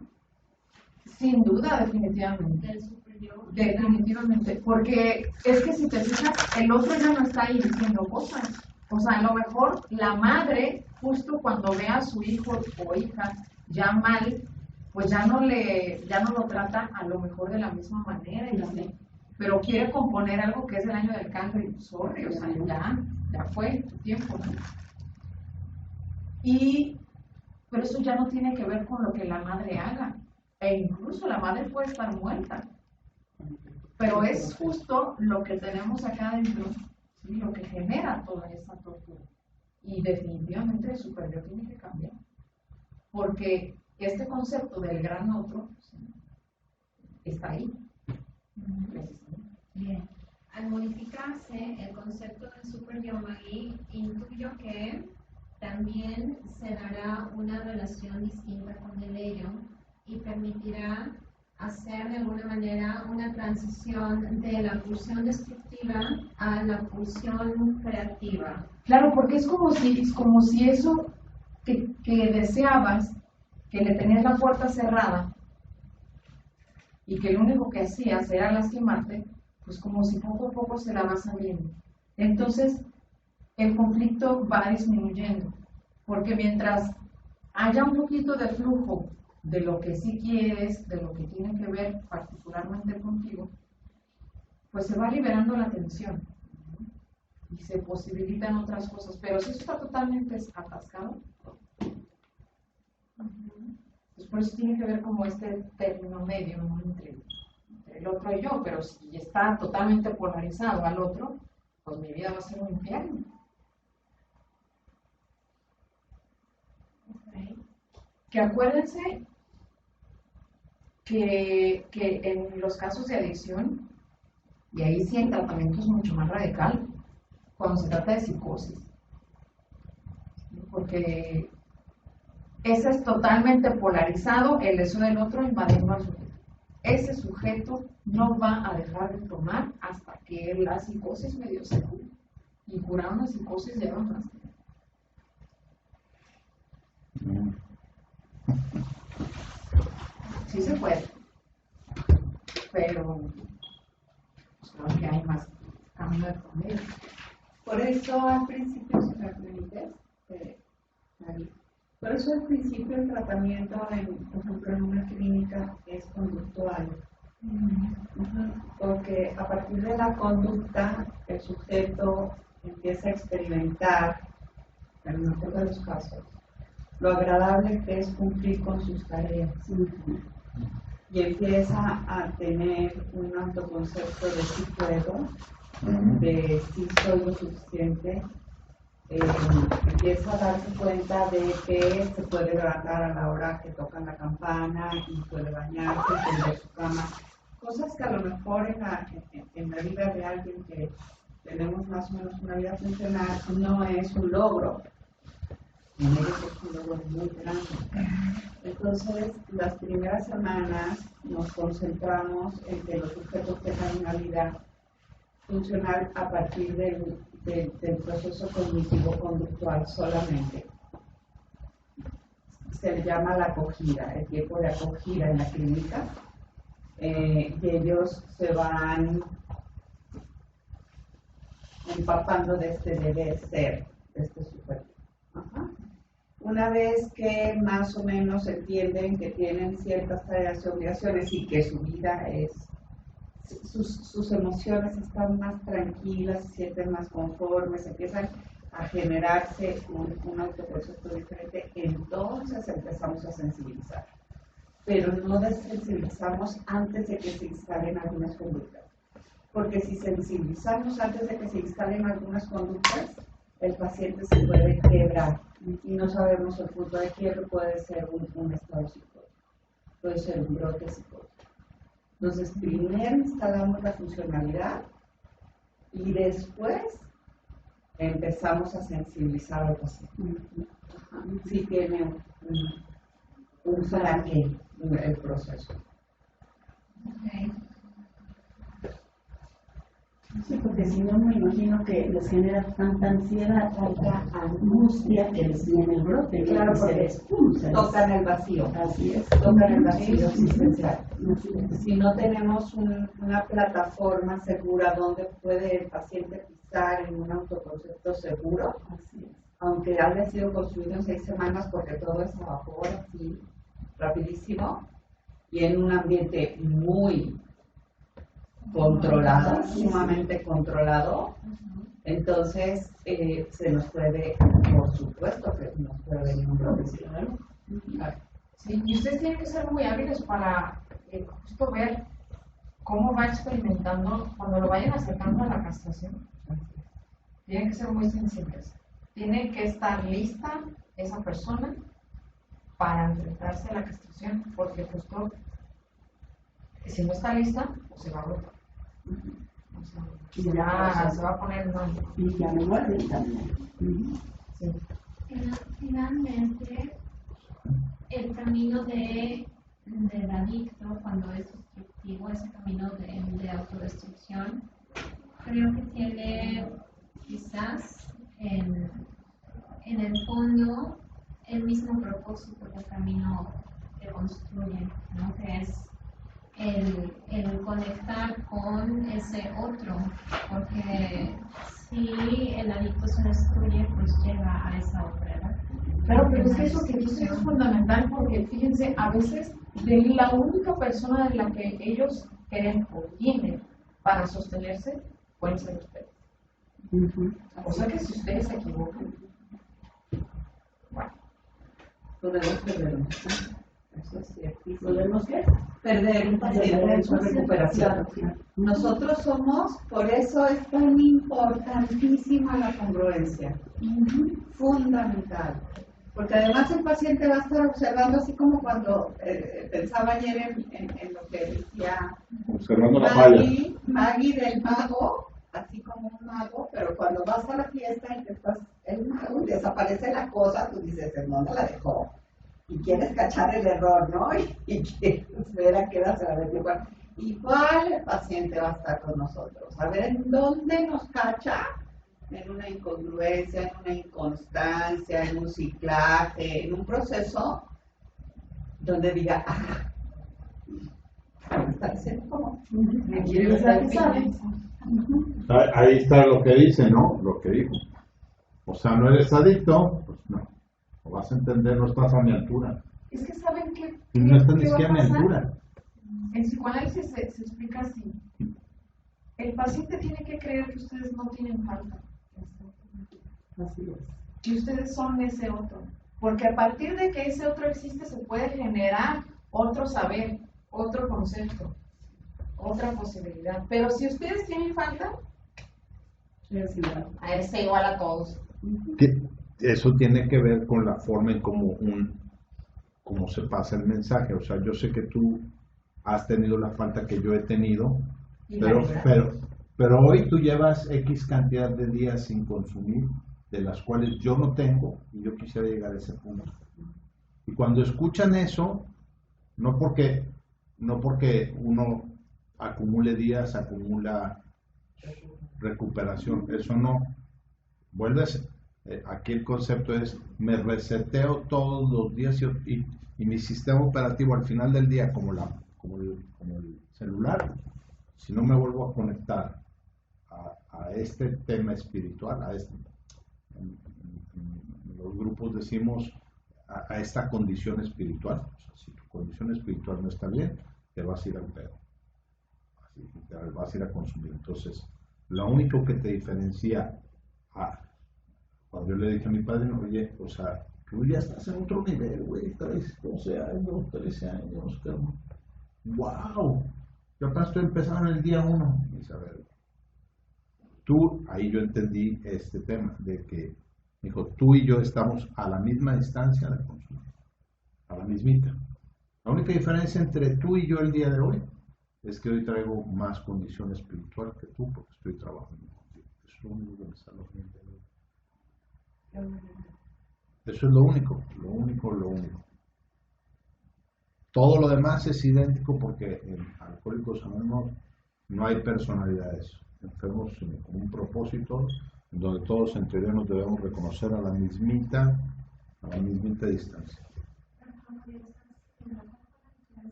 Sin duda, definitivamente. Del superyo. Definitivamente, porque es que si te fijas, el otro ya no está ahí diciendo cosas. O sea, a lo mejor la madre, justo cuando ve a su hijo o hija ya mal, pues ya no lo trata a lo mejor de la misma manera, y así. Pero quiere componer algo que es el año del cáncer y sorry, o sea, ya fue tu tiempo. Pero eso ya no tiene que ver con lo que la madre haga. E incluso la madre puede estar muerta. Pero es justo lo que tenemos acá adentro, ¿sí? Lo que genera toda esa tortura. Y definitivamente el superior tiene que cambiar. Porque este concepto del gran otro, ¿sí? Está ahí. Bien. Al modificarse el concepto del superyo, Maggie, intuyo que también se dará una relación distinta con el ello y permitirá hacer de alguna manera una transición de la pulsión destructiva a la pulsión creativa. Claro, porque es como si eso que deseabas, que le tenías la puerta cerrada y que lo único que hacías era lastimarte, pues como si poco a poco se la vas abriendo. Entonces, el conflicto va disminuyendo, porque mientras haya un poquito de flujo de lo que sí quieres, de lo que tiene que ver particularmente contigo, pues se va liberando la tensión y se posibilitan otras cosas. Pero si eso está totalmente atascado, pues por eso tiene que ver como este término medio, ¿no? entre el otro y yo. Pero si está totalmente polarizado al otro, pues mi vida va a ser un infierno. Que acuérdense que en los casos de adicción, y ahí sí el tratamiento es mucho más radical, cuando se trata de psicosis, porque ese es totalmente polarizado, el deseo del otro invadiendo al sujeto. Ese sujeto no va a dejar de tomar hasta que la psicosis medio se cure, y curar una psicosis lleva más tiempo. Sí se puede, pero pues, creo que hay más camino de comer. Por eso al principio, si me permites, María, por eso al principio el tratamiento, por ejemplo, en una clínica es conductual. Porque a partir de la conducta el sujeto empieza a experimentar, en el mejor de los casos, lo agradable que es cumplir con sus tareas. Y empieza a tener un autoconcepto de sí puedo, de sí soy lo suficiente. Empieza a darse cuenta de que se puede levantar a la hora que tocan la campana y puede bañarse, tender su cama. Cosas que a lo mejor en la vida de alguien que tenemos más o menos una vida funcional no es un logro. En ellos es un logro muy grande. Entonces, las primeras semanas nos concentramos en que los sujetos tengan una vida funcional a partir del proceso cognitivo-conductual solamente. Se le llama la acogida, el tiempo de acogida en la clínica, y ellos se van empapando de este deber ser, de este sujeto. una vez que más o menos entienden que tienen ciertas tareas y obligaciones y que su vida es, sus emociones están más tranquilas, se sienten más conformes, empiezan a generarse un autoconcepto diferente, entonces empezamos a sensibilizar. Pero no desensibilizamos antes de que se instalen algunas conductas. Porque si sensibilizamos antes de que se instalen algunas conductas, el paciente se puede quebrar y no sabemos el punto de quiebre, puede ser un estado psicótico, puede ser un brote psicótico. Entonces, primero instalamos la funcionalidad y después empezamos a sensibilizar al paciente. Si tiene un para qué el proceso. Okay. Sí, porque si no me imagino que les genera tanta ansiedad, tanta angustia que les viene el brote. Claro, porque tocan el vacío. Así es. Tocan el vacío existencial. Así es. Si no tenemos una plataforma segura donde puede el paciente pisar en un autoconcepto seguro, Así es. aunque haya sido construido en 6 semanas porque todo es abajo así, rapidísimo, y en un ambiente muy controlado, sumamente controlado, entonces se nos puede, por supuesto que nos puede venir un brote. Sí, y ustedes tienen que ser muy hábiles para justo ver cómo va experimentando cuando lo vayan acercando a la castración. Tienen que ser muy sensibles. Tiene que estar lista esa persona para enfrentarse a la castración, porque justo si no está lista, pues se va a brotar. O sea, se va a poner mal. Y ya me vuelven también. Sí. Finalmente, el camino del adicto, cuando es destructivo, ese camino de autodestrucción, creo que tiene quizás en el fondo el mismo propósito del camino que construye, ¿no? Que es el conectar con ese otro, porque si el adicto se destruye, pues llega a esa otra edad. Claro, pero es que eso que dices es fundamental, porque fíjense, a veces de la única persona de la que ellos creen o tienen para sostenerse, pueden ser ustedes. O sea que si ustedes se equivocan, bueno, Podemos perder un paciente. Eso es cierto. ¿Podemos qué? Perder un paciente en su recuperación. Nosotros somos, por eso es tan importantísima la congruencia. Fundamental. Porque además el paciente va a estar observando, así como cuando pensaba ayer en lo que decía Observando la falla. Maggie del mago, así como un mago, pero cuando vas a la fiesta y te estás el mago y desaparece la cosa, tú dices, ¿en dónde la dejó? Y quieres cachar el error, ¿no? Y quieres ver a qué hora se la metió. Igual el paciente va a estar con nosotros. A ver en dónde nos cacha, en una incongruencia, en una inconstancia, en un ciclaje, en un proceso donde diga, me está diciendo cómo, me quiere usar el pin. Ahí está lo que dice, ¿no? Lo que dijo. O sea, no eres adicto, pues no. Lo vas a entender, no estás a mi altura. es que saben que Y no estás ni ¿qué va a siquiera a mi pasar? altura. En psicoanálisis se explica así. El paciente tiene que creer que ustedes no tienen falta, Así es. que ustedes son ese otro. Porque a partir de que ese otro existe se puede generar otro saber, otro concepto, otra posibilidad. Pero si ustedes tienen falta, Es igual. a él se igual a todos. Que eso tiene que ver con la forma en cómo se pasa el mensaje. O sea, yo sé que tú has tenido la falta que yo he tenido, Y pero hoy tú llevas X cantidad de días sin consumir, de las cuales yo no tengo, y yo quisiera llegar a ese punto. Y cuando escuchan eso, no porque uno acumule días, acumula recuperación, eso no. Vuelves, aquí el concepto es, me reseteo todos los días y mi sistema operativo al final del día, como el celular, si no me vuelvo a conectar a este tema espiritual, en los grupos decimos a esta condición espiritual. O sea, si tu condición espiritual no está bien, te vas a ir al pedo. Así, te vas a ir a consumir. Entonces, lo único que te diferencia, cuando yo le dije a mi padre, oye, o sea, tú ya estás en otro nivel, güey, 12 años, 13 años, cabrón. ¡Wow! Yo apenas estoy empezando en el día 1. Y dice, a ver, ahí yo entendí este tema, de que, dijo, tú y yo estamos a la misma distancia de consumo, a la mismita. La única diferencia entre tú y yo el día de hoy es que hoy traigo más condición espiritual que tú, porque estoy trabajando contigo. Eso es lo único que me está logrando. Eso es lo único. Todo lo demás es idéntico porque en Alcohólicos Anónimos no hay personalidades. Enfermos con un propósito en donde todos en teoría nos debemos reconocer a la mismita distancia.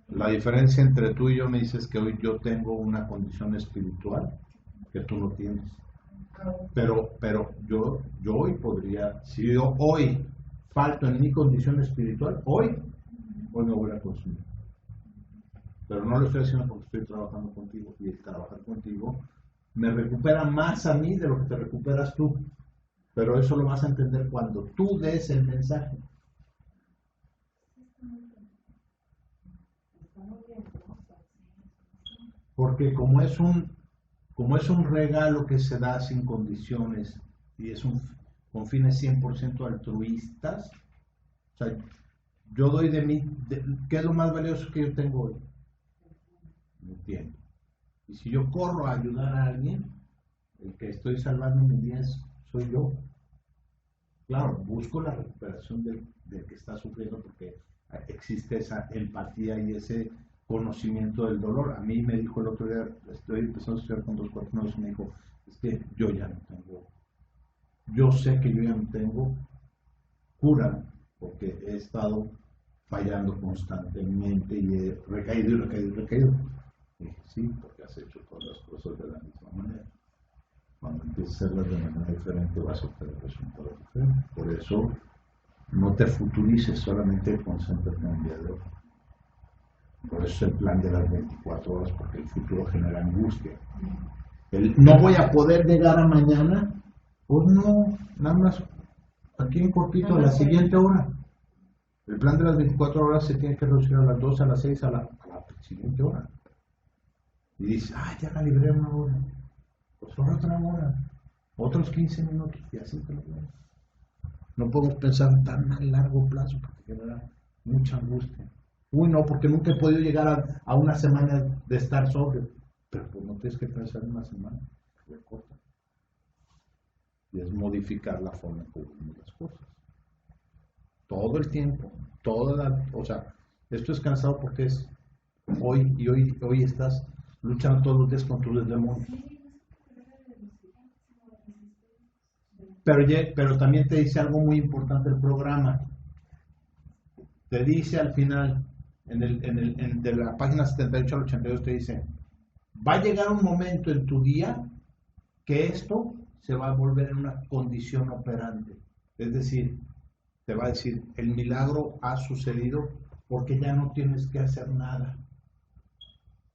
La diferencia entre tú y yo, me dices que hoy yo tengo una condición espiritual que tú no tienes. Pero yo hoy podría, si yo hoy falto en mi condición espiritual, hoy me voy a consumir. Pero no lo estoy haciendo porque estoy trabajando contigo, y el trabajar contigo me recupera más a mí de lo que te recuperas tú. Pero eso lo vas a entender cuando tú des el mensaje. Porque como es un regalo que se da sin condiciones y es con fines 100% altruistas, o sea, yo doy de mí, ¿qué es lo más valioso que yo tengo hoy? Mi tiempo. Y si yo corro a ayudar a alguien, el que estoy salvando mi día soy yo. Claro, busco la recuperación del que está sufriendo porque existe esa empatía y ese conocimiento del dolor. A mí me dijo el otro día, estoy empezando a estudiar con 249, y me dijo, es que yo ya no tengo, yo sé que yo ya no tengo cura porque he estado fallando constantemente y he recaído. Y dije, sí, porque has hecho todas las cosas de la misma manera. Cuando empieces a hacerlas de manera diferente vas a obtener resultados diferentes. Por eso no te futurices, solamente concéntrate en el día de hoy. Por eso es el plan de las 24 horas, porque el futuro genera angustia. No voy a poder llegar a mañana, pues no, nada más aquí en cortito, a la siguiente hora. El plan de las 24 horas se tiene que reducir a las 2, a las 6, a la siguiente hora. Y dices, ya la libré una hora, pues ahora otra hora, otros 15 minutos, y así te lo veo. No podemos pensar tan a largo plazo porque genera mucha angustia. Uy, no, porque nunca he podido llegar a una semana de estar sobrio. Pero pues no tienes que pensar en una semana, que es corta. Y es modificar la forma en que vemos las cosas. Todo el tiempo, o sea, esto es cansado porque es hoy estás luchando todos los días con tus demonios. Pero también te dice algo muy importante el programa. Te dice al final, de la página 78 al 82, te dice, va a llegar un momento en tu día que esto se va a volver en una condición operante. Es decir, te va a decir, el milagro ha sucedido porque ya no tienes que hacer nada.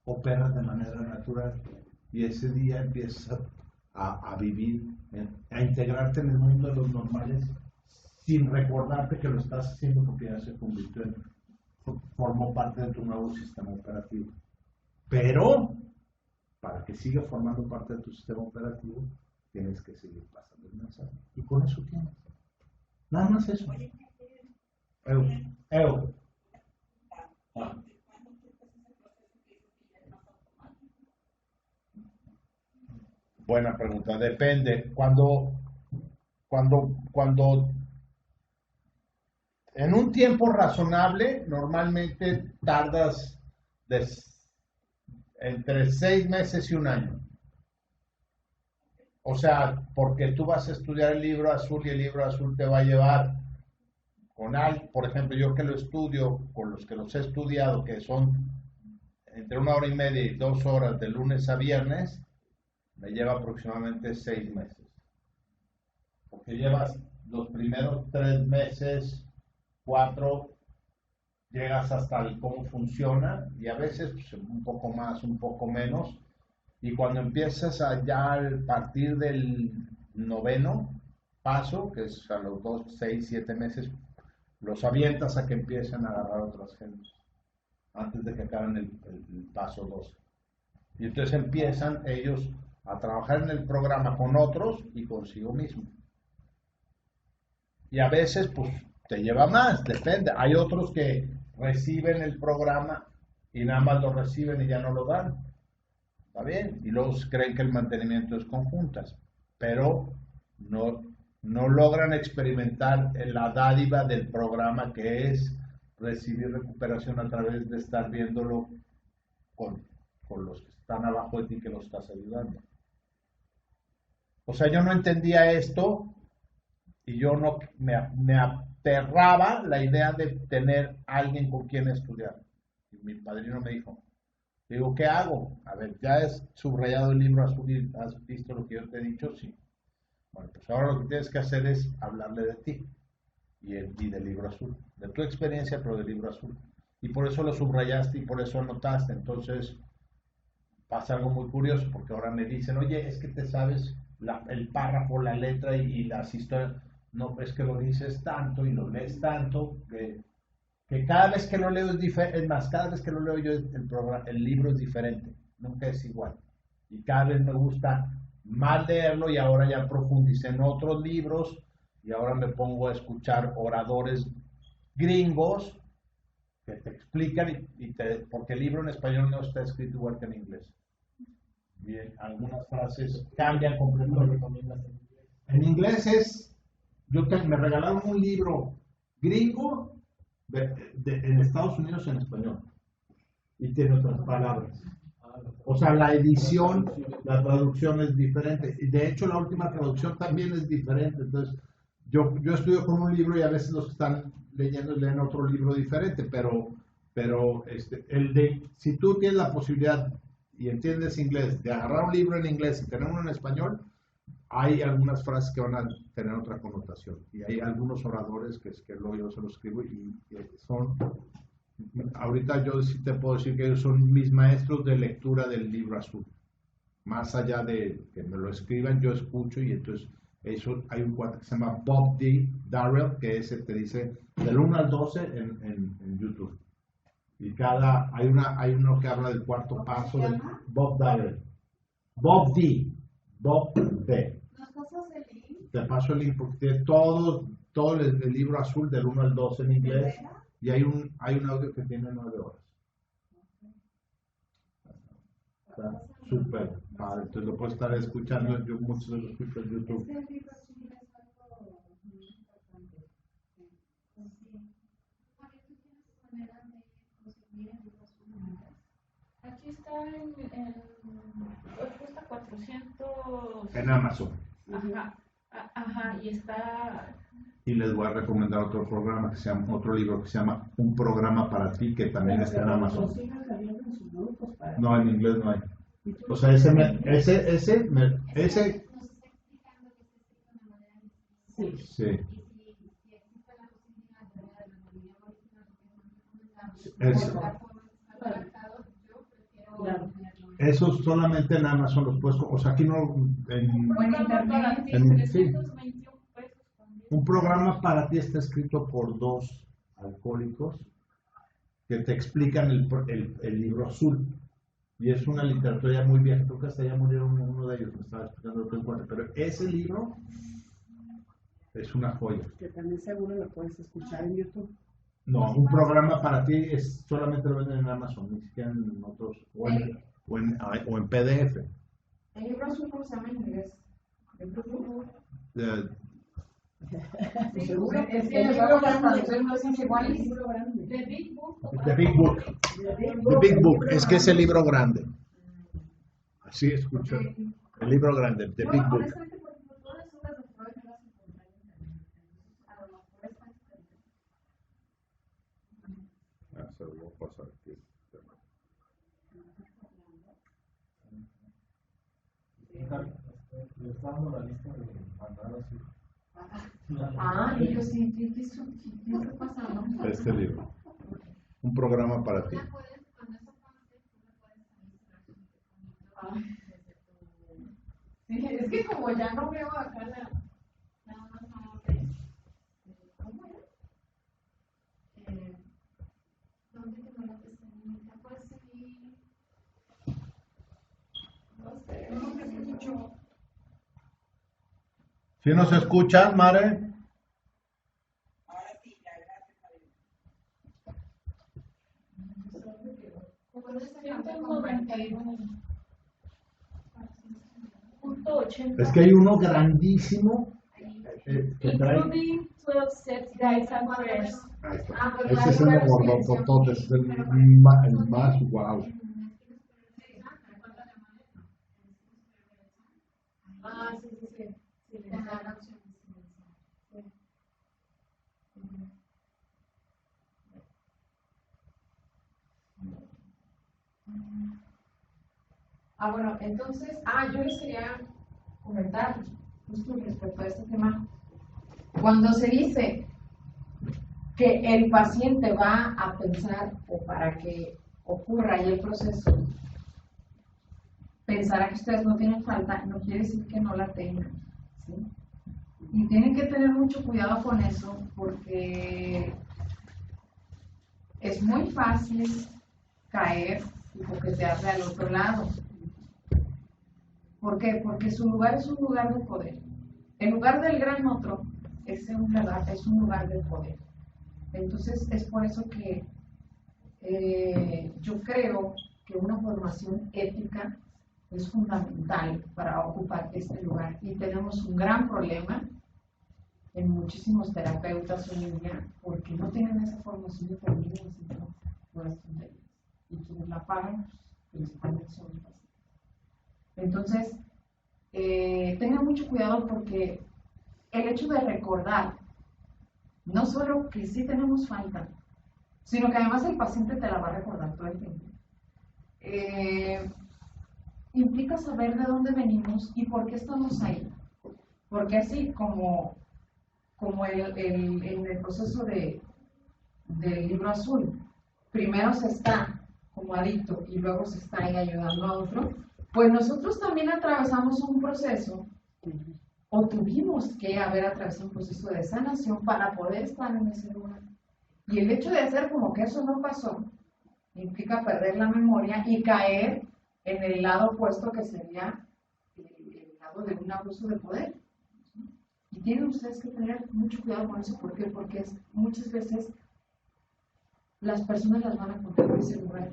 Operas de manera natural y ese día empiezas a vivir, a integrarte en el mundo de los normales sin recordarte que lo estás haciendo porque ya se convirtió formó parte de tu nuevo sistema operativo. Pero, para que siga formando parte de tu sistema operativo, tienes que seguir pasando el mensaje. Y con eso tienes. Nada más eso. Buena pregunta. Depende. Cuando en un tiempo razonable, normalmente tardas entre 6 meses y 1 año. O sea, porque tú vas a estudiar el libro azul y el libro azul te va a llevar por ejemplo, yo que lo estudio, con los que los he estudiado, que son entre 1 hora y media y 2 horas de lunes a viernes, me lleva aproximadamente 6 meses. Porque llevas los primeros 3 meses 4 llegas hasta el cómo funciona y a veces pues, un poco más, un poco menos. Y cuando empiezas allá a partir del 9º paso, que es a los 2, 6, 7 meses, los avientas a que empiecen a agarrar otras gentes antes de que acaben el paso 2. Y entonces empiezan ellos a trabajar en el programa con otros y consigo mismo. Y a veces, pues, te lleva más, depende. Hay otros que reciben el programa y nada más lo reciben y ya no lo dan. ¿Está bien? Y luego creen que el mantenimiento es conjuntas, pero no logran experimentar la dádiva del programa que es recibir recuperación a través de estar viéndolo con los que están abajo de ti que los estás ayudando. O sea, yo no entendía esto y yo no me aterraba la idea de tener alguien con quien estudiar. Y mi padrino me dijo, digo, ¿qué hago? A ver, ¿ya has subrayado el libro azul y has visto lo que yo te he dicho? Sí. Bueno, pues ahora lo que tienes que hacer es hablarle de ti y del libro azul, de tu experiencia, pero del libro azul. Y por eso lo subrayaste y por eso anotaste. Entonces pasa algo muy curioso, porque ahora me dicen, oye, es que te sabes el párrafo, la letra y las historias. No, es que lo dices tanto y lo lees tanto que cada vez que lo leo es diferente. Es más, cada vez que lo leo yo el libro es diferente, nunca es igual. Y cada vez me gusta más leerlo y ahora ya profundicé en otros libros y ahora me pongo a escuchar oradores gringos que te explican porque el libro en español no está escrito igual que en inglés. Bien, algunas frases cambian completamente. En inglés me regalaron un libro gringo en Estados Unidos en español y tiene otras palabras. O sea, la edición, la traducción es diferente. Y de hecho, la última traducción también es diferente. Entonces, yo estudio con un libro y a veces los que están leyendo leen otro libro diferente, pero si tú tienes la posibilidad y entiendes inglés, de agarrar un libro en inglés y tener uno en español, hay algunas frases que van a tener otra connotación. Y hay algunos oradores que luego yo se los escribo y son... Ahorita yo sí te puedo decir que ellos son mis maestros de lectura del libro azul. Más allá de que me lo escriban, yo escucho y entonces hay un cuate que se llama Bob D. Darrell, que ese te dice del 1 al 12 en YouTube. Y hay uno que habla del cuarto paso de Bob Darrell. Bob D. Bob D. ¿Nos pasas el link? Te paso el link porque tiene todo el libro azul del 1 al 12 en inglés. Y hay un audio que tiene 9 horas. Está súper padre. Entonces lo puedes estar escuchando. Yo muchos lo escucho en YouTube. Este libro azul es algo muy importante. ¿Manera de conseguir el libro azul? Aquí está cuesta 400. En Amazon. Ajá, y está. Y les voy a recomendar otro libro que se llama Un programa para ti, que también está en Amazon. No, en inglés no hay. O sea, ese sí. Eso solamente en Amazon los puedes, o sea, aquí no sí. Un programa para ti está escrito por 2 alcohólicos que te explican el libro azul. Y es una literatura muy vieja, creo que hasta ya murieron uno de ellos, me estaba explicando lo que encuentro. Pero ese libro es una joya. Que también seguro lo puedes escuchar en YouTube. No, un programa para ti solamente lo venden en Amazon, ni siquiera en otros, o en PDF. El libro azul, ¿cómo se llama en inglés? Seguro que Es que el libro grande no es igual. The Big Book. The Big Book. The Big Book. Es que es el libro grande. Así escucho. El libro grande. The Big Book. Honestamente, por ejemplo, todas las obras de Freud no las encontré en internet. Entonces, a lo mejor están Eso lo voy a pasar aquí. Le está dando la lista de mandados. Ah, y yo sí, ¿qué está pasando? Este libro. Un programa para ti. Sí, es que como ya no veo acá la... Nada más no ves. ¿Cómo era? ¿Dónde quedó la pestañita? Puedes seguir. No sé, no me escucho. ¿Sí nos escuchan, Mare? Yo tengo 21.80. Es que hay uno grandísimo que trae. Including 12 sets, guys and prayers. Ahí está. Ah, pero Ese es hay el lugares gordototote, es el más guau. Ah, sí, sí, sí. Sí, Te da la opción de silenciar. Ah, bueno, entonces, yo les quería comentar justo respecto a este tema. Cuando se dice que el paciente va a pensar, o para que ocurra ahí el proceso, pensará que ustedes no tienen falta, no quiere decir que no la tengan, ¿sí? Y tienen que tener mucho cuidado con eso, porque es muy fácil caer y coquetearle al otro lado. ¿Por qué? Porque su lugar es un lugar de poder. El lugar del gran otro es un lugar de poder. Entonces, es por eso que yo creo que una formación ética es fundamental para ocupar este lugar. Y tenemos un gran problema en muchísimos terapeutas hoy en día porque no tienen esa formación y terminan haciendo puras tonterías. Y quienes la pagan, principalmente son los pacientes. Entonces, tengan mucho cuidado porque el hecho de recordar, no solo que sí tenemos falta, sino que además el paciente te la va a recordar todo el tiempo. Implica saber de dónde venimos y por qué estamos ahí. Porque así como en el proceso del libro azul, primero se está como adicto y luego se está ahí ayudando a otro, pues nosotros también atravesamos un proceso, o tuvimos que haber atravesado un proceso de sanación para poder estar en ese lugar. Y el hecho de hacer como que eso no pasó, implica perder la memoria y caer en el lado opuesto que sería el lado de un abuso de poder. Y tienen ustedes que tener mucho cuidado con eso. ¿Por qué? Porque muchas veces las personas las van a contar de ese lugar.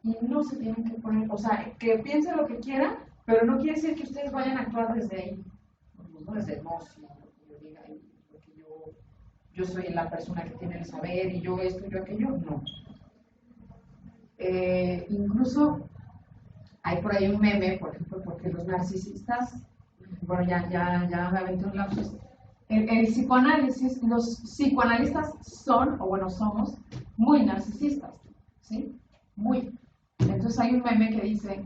Y no se tienen que poner, o sea, que piensen lo que quieran, pero no quiere decir que ustedes vayan a actuar desde ahí. No desde no, sí, lo que yo diga, porque yo soy la persona que tiene el saber y yo esto y yo aquello, no. Incluso hay por ahí un meme, por ejemplo, porque los narcisistas, bueno, ya me aventé un lapsus. El psicoanálisis, los psicoanalistas son, o bueno, somos muy narcisistas, ¿sí? Muy. Entonces hay un meme que dice,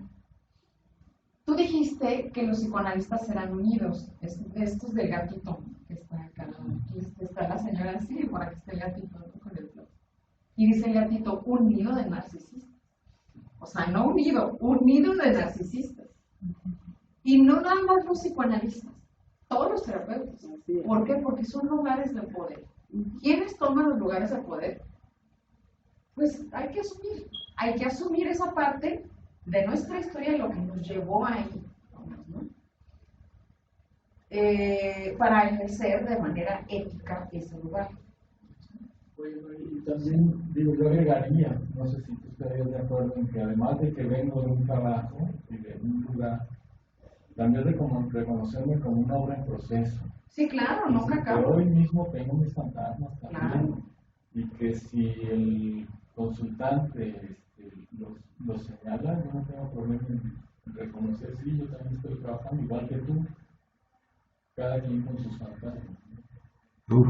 tú dijiste que los psicoanalistas serán unidos. Esto es del gatito, que está acá. Aquí está la señora así, por aquí está el gatito con el flor. Y dice el gatito, un nido de narcisistas. O sea, no unido, un nido de narcisistas. Y no nada más los psicoanalistas, todos los terapeutas. ¿Por qué? Porque son lugares de poder. ¿Quiénes toman los lugares de poder? Pues hay que asumir esa parte de nuestra historia y lo que nos llevó ahí, ¿no? Para ejercer de manera ética ese lugar. Y también, digo, yo agregaría, no sé si tú estarías de acuerdo en que además de que vengo de un trabajo y de un lugar, también reconocerme como una obra en proceso. Sí, claro, Y nunca que acabo. hoy mismo tengo mis fantasmas también. Claro. Y que si el consultante lo señala, yo no tengo problema en reconocer, sí, yo también estoy trabajando igual que tú, cada quien con sus fantasmas. Uf,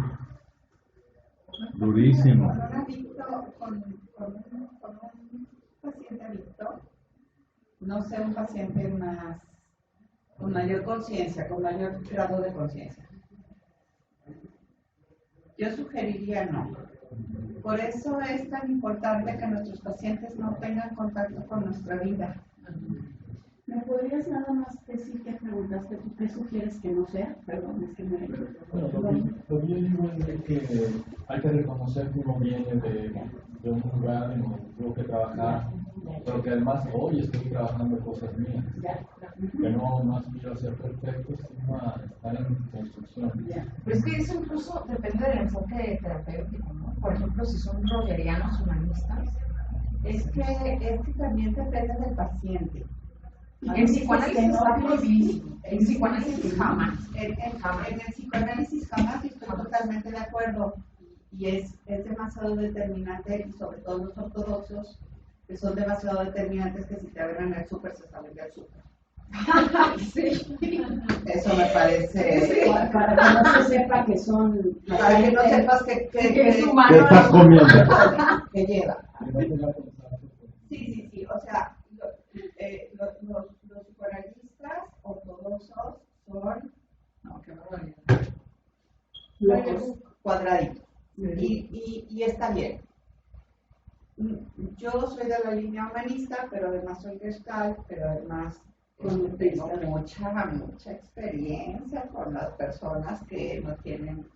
durísimo. Con un adicto, con un paciente adicto, no sea un paciente con mayor conciencia, con mayor grado de conciencia. Yo sugeriría no. Por eso es tan importante que nuestros pacientes no tengan contacto con nuestra vida. ¿Me podrías nada más decir qué preguntaste tú? ¿Qué sugieres que no sea? Perdón, es que me... Bueno, lo que yo digo es de que hay que reconocer que uno viene de un lugar en donde tuvo que trabajar, pero que además hoy estoy trabajando cosas mías. Que no aspiro a ser perfecto, sino a estar en construcción. Pero es que eso incluso depende del enfoque terapéutico, ¿no? Por ejemplo, si son rogerianos humanistas. Es que también depende del paciente. En psicoanálisis está prohibido. En psicoanálisis jamás. En el psicoanálisis jamás, y estoy totalmente de acuerdo. Y es demasiado determinante, y sobre todo los ortodoxos, que son demasiado determinantes, que si te abren el súper se salen del súper. Sí. Eso me parece. Para que no se sepa que son... Para que no sepas que es humano. ¿Qué estás comiendo? que lleva. Y no tenga pensado. Sí. O sea, los psicoanalistas ortodoxos son. No, qué barbaridad. Locos. Cuadraditos. Y está bien. Yo soy de la línea humanista, pero además soy gestalt, pero además tengo mucha experiencia con las personas que no tienen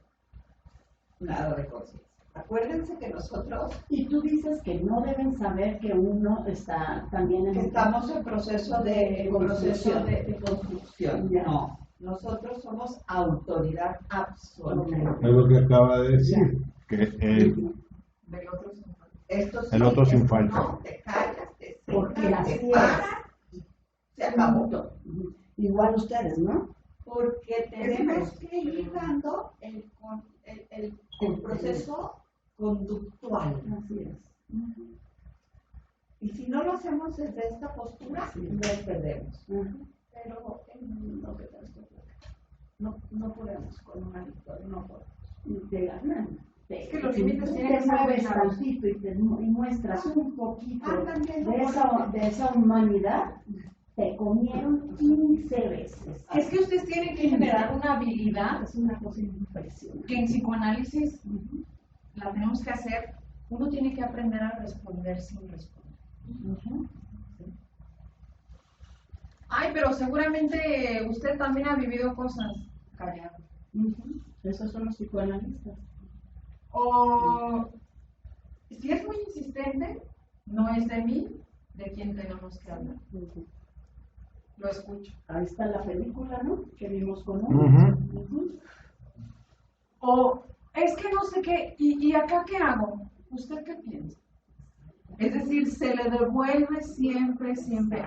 nada de conciencia. Acuérdense que nosotros Y tú dices que no deben saber que uno está también en... estamos en proceso de construcción. Ya. No, nosotros somos autoridad absoluta. Es lo que acaba de decir, que Del otro Esto el otro sin esto falta. No, te callas, te Porque sientas, así te es. paras y se acabó. Igual ustedes, ¿no? Porque tenemos que ir dando el proceso conductual. Así es. Y si no lo hacemos desde esta postura, nos perdemos. Ujú. Pero no que no podemos con una victoria, no podemos. Y te ganan. Es que los límites Tú tienen te que ser mueves claros. tantito y muestras un poquito También de esa humanidad, te comieron 15 veces. Es que ustedes tienen que generar una habilidad Es una cosa impresionante. que en psicoanálisis la tenemos que hacer. Uno tiene que aprender a responder sin responder. Ujú. Ay, pero seguramente usted también ha vivido cosas, callado. Ujú. Esos son los psicoanalistas. O si es muy insistente, no es de mí, de quien tenemos que hablar. Ujú. Lo escucho. Ahí está la película, ¿no? Que vimos con uno. Ujú. O es que no sé qué, ¿y acá qué hago? ¿Usted qué piensa? Es decir, se le devuelve siempre.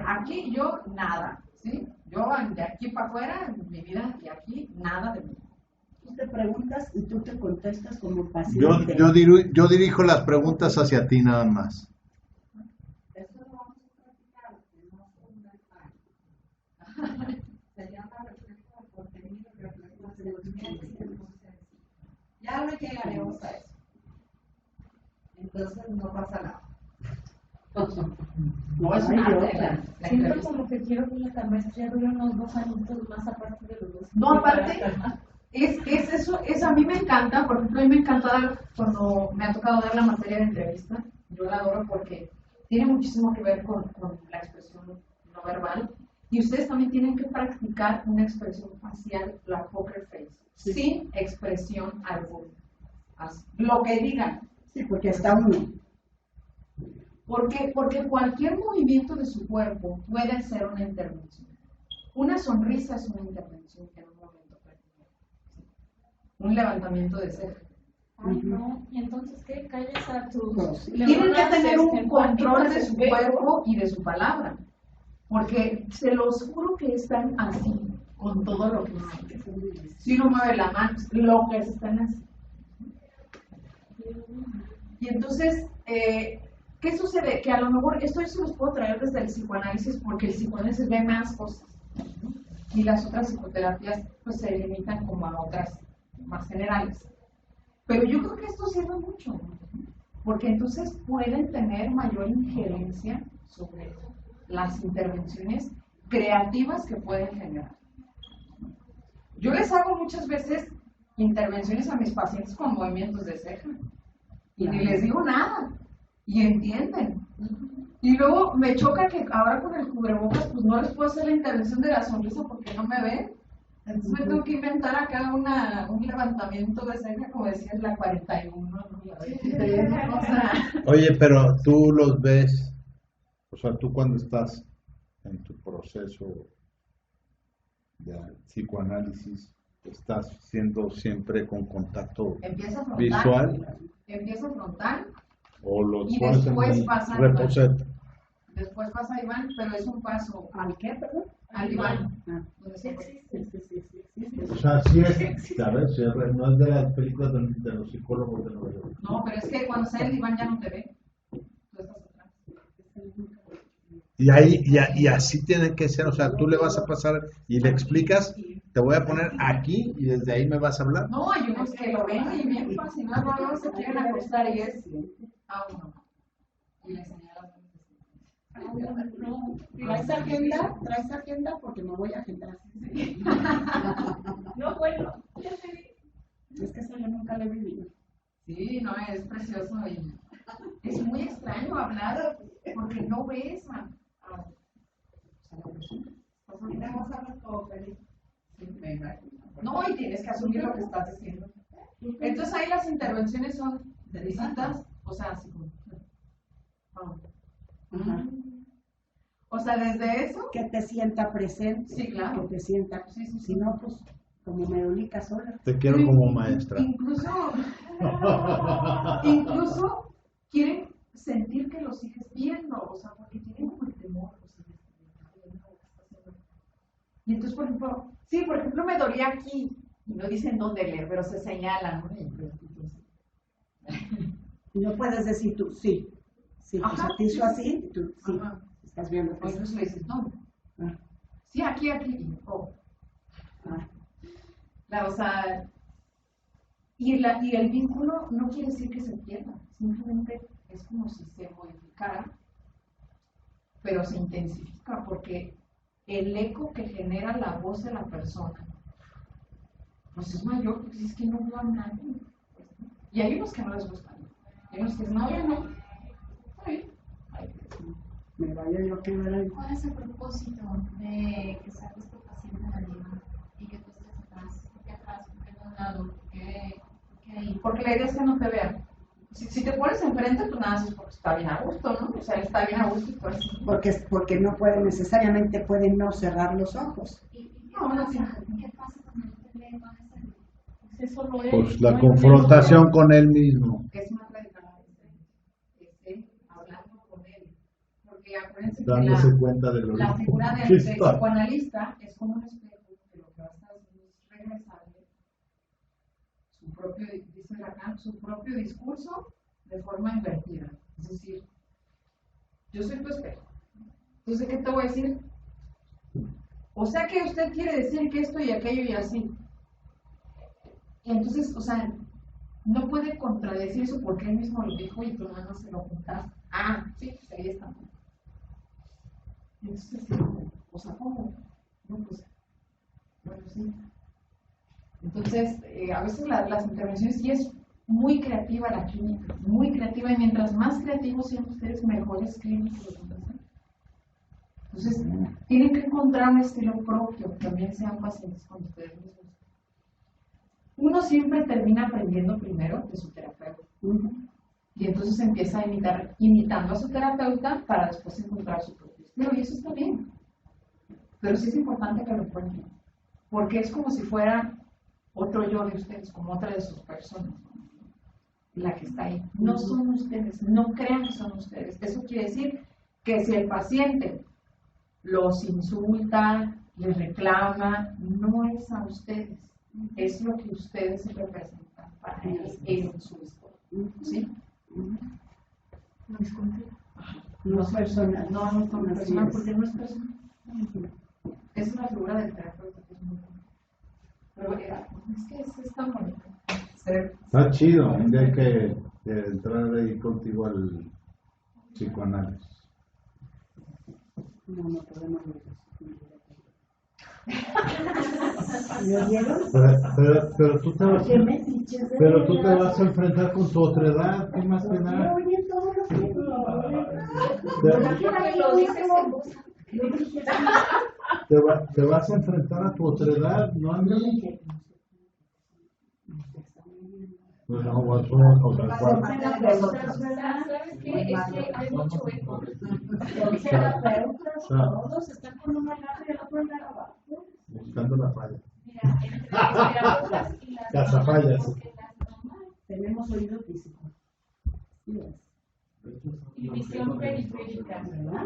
Aquí yo nada, ¿sí? Yo de aquí para afuera, en mi vida, y aquí nada de mí. Tú te preguntas y tú te contestas como paciente. yo dirijo las preguntas hacia ti nada más. Eso lo vamos a practicar, no es un se llama reflejo de contenido, reflejo de sentimientos. Ya no llegaremos a eso. Entonces no pasa nada. No es Ay, una arte otra. la Siento entrevista. como que quiero que la maestría dure unos 2 añitos más aparte de los 2. No, aparte, es eso, a mí me encanta, por ejemplo, a mí me encanta cuando me ha tocado dar la materia de entrevista, yo la adoro porque tiene muchísimo que ver con la expresión no verbal, y ustedes también tienen que practicar una expresión facial, la poker face, sin expresión alguna, lo que digan. Sí, porque está uno. Porque cualquier movimiento de su cuerpo puede ser una intervención. Una sonrisa es una intervención en un momento particular. Un levantamiento de ceja. Ay, no. ¿Y entonces qué? Calles a tus... Tienen que tener un control de su cuerpo y de su palabra. Porque se los juro que están así, con todo lo que hacen. Si uno mueve la mano, lo que están así. Y entonces, ¿qué sucede? Que a lo mejor esto yo se los puedo traer desde el psicoanálisis porque el psicoanálisis ve más cosas, ¿no? Y las otras psicoterapias pues se limitan como a otras más generales. Pero yo creo que esto sirve mucho, ¿no? Porque entonces pueden tener mayor injerencia sobre las intervenciones creativas que pueden generar. Yo les hago muchas veces intervenciones a mis pacientes con movimientos de ceja. Y ni les digo nada. Y entienden. Y luego me choca que ahora con el cubrebocas, pues no les puedo hacer la intervención de la sonrisa porque no me ven. Entonces me tengo que inventar acá un levantamiento de ceja, como decía en la 41, ¿no? La 23, o sea, Oye, pero tú los ves, o sea, tú cuando estás en tu proceso de psicoanálisis, estás siendo siempre con contacto empieza frontal, visual empieza frontal, o los y pones en después el pasa al reposet. después pasa a Iván, pero es un paso ¿Al qué, perdón? al Iván. Ah. Donde se O sea, sí es, ¿sabes? Sí es, no es de las películas de los psicólogos de Nueva York. No, pero es que cuando sale el Iván ya no te ve. Tú estás atrás. Y ahí, y así tiene que ser, o sea, tú le vas a pasar y le explicas, te voy a poner aquí y desde ahí me vas a hablar. No, hay unos que lo ven y bien fascinados, luego se quieren acostar y es a uno. Y le señalas. ¿Traes agenda? Porque me voy a agendar. No, bueno, Es que eso yo nunca lo he vivido. Sí, no, es precioso y es muy extraño hablar porque no ves a la persona. Vamos a hablar todo feliz. No, y tienes que asumir lo que estás diciendo. Entonces ahí las intervenciones son de visitas, o sea, así como... Ajá. O sea, desde eso... Que te sienta presente. Sí, claro. Que te sienta. Sí, sí, sí. Si no, pues, como Merónica sola. Te quiero como maestra. Incluso quieren sentir que los sigues viendo, o sea, porque tienen como el temor, o sea, y entonces, por ejemplo, me dolía aquí, y no dicen dónde leer, pero se señalan, ¿no? Y no puedes decir tú, sí. Sí, pues Ajá, a ti hizo sí, así, y tú, sí. Ajá. Estás viendo O que incluso le dices, no. Ah. Sí, aquí, y, oh. Ah. O sea, y el vínculo no quiere decir que se pierda, simplemente es como si se modificara, pero se intensifica, porque el eco que genera la voz de la persona, pues es mayor, porque es que no veo a nadie. Pues, ¿no? Y hay unos que no les gustan, hay unos que dicen, no, yo no. Ay, Me vaya yo que ver ahí. ¿Cuál es el propósito de que saques tu paciente en la liga y que tú estés atrás? ¿Por qué atrás? ¿Por qué no a un lado? ¿Por qué ahí? porque la idea es que no te vean. Si te pones enfrente, pues nada, es porque está bien a gusto, ¿no? O sea, él está bien a gusto y pues sí. Porque no pueden, necesariamente pueden no cerrar los ojos. ¿Y No, no, sí. qué pasa cuando no te leen con ese? eso lo es. Pues la No, confrontación con él mismo. Es más radical hablando con él. Porque acuérdense que Dándose cuenta de lo la figura que del está. psicoanalista es como un espejo que lo que va a estar haciendo es regresarle su propio, dice Lacan, su propio discurso de forma invertida. Es decir, yo soy tu espejo. Entonces, ¿qué te voy a decir? O sea que usted quiere decir que esto y aquello y así. Y entonces, o sea, no puede contradecir eso porque él mismo lo dijo y tú nada más se lo juntas. Ah, sí, pues ahí está. Entonces, o sea, ¿cómo? No, pues, bueno, sí. Entonces, a veces las intervenciones sí es muy creativa la clínica, muy creativa, y mientras más creativos sean ustedes, mejores clínicos van a ser. Entonces, tienen que encontrar un estilo propio, también sean pacientes con ustedes mismos. Uno siempre termina aprendiendo primero de su terapeuta. Y entonces empieza a imitando a su terapeuta para después encontrar su propio estilo. Y eso está bien. Pero sí es importante que lo encuentren. Porque es como si fuera otro yo de ustedes, como otra de sus personas, la que está ahí. No son ustedes, no crean que son ustedes. Eso quiere decir que si el paciente los insulta, les reclama, no es a ustedes, es lo que ustedes representan para ellos en su historia. ¿Sí? No es contigo. No es personal. No, no es como Así personal, es. porque no es personal. Es una figura del terapeuta que es muy buena. Pero es que es tan bonito. Está chido, un día hay que entrar ahí contigo al psicoanálisis. No podemos ver eso. ¿Me oyeron? Pero tú te vas, Qué metiches de pero tú te veras. vas a enfrentar con tu otredad, ¿qué más que ¿Por qué nada? oyen todo lo que digo? Porque lo dices en voz. Te vas a enfrentar a tu otredad, ¿no, Andrés? Pues no, vas a ¿Sabes qué? Es que hay mucho eco. Los terapeutas, todos están con una garra y el otro en la abajo. buscando la falla. Mira, entre los terapeutas y las Cazafallas. mamás, porque las mamás Tenemos oído físico. Sí, y visión periférica. ¿verdad?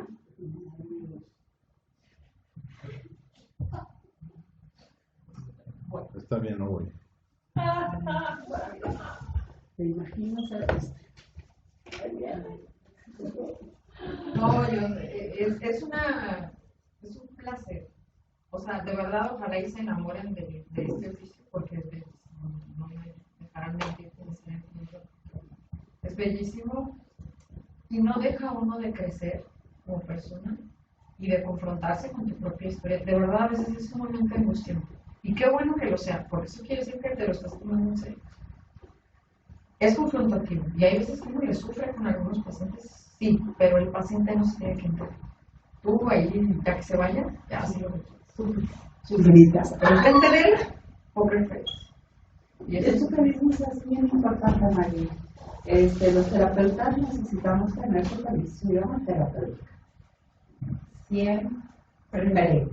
Está bien, no voy. ¿Te imaginas No, es un placer. O sea, de verdad, ojalá y se enamoren de este oficio, porque no me dejarán mentir que me sigan viendo. Es bellísimo y no deja uno de crecer como persona y de confrontarse con tu propia historia. De verdad, a veces es sumamente angustiante. Y qué bueno que lo sea, porque eso quiere decir que te lo estás tomando en serio. Es confrontativo y hay veces que uno le sufre con algunos pacientes, sí, pero el paciente no se tiene que enterar. Tú ahí, ya que se vaya, ya así lo sufres. Gritas. Pero enfrente de él, pobre feliz. Y Eso que dices es bien importante, María. Los terapeutas necesitamos tener supervisión terapéutica. Siempre.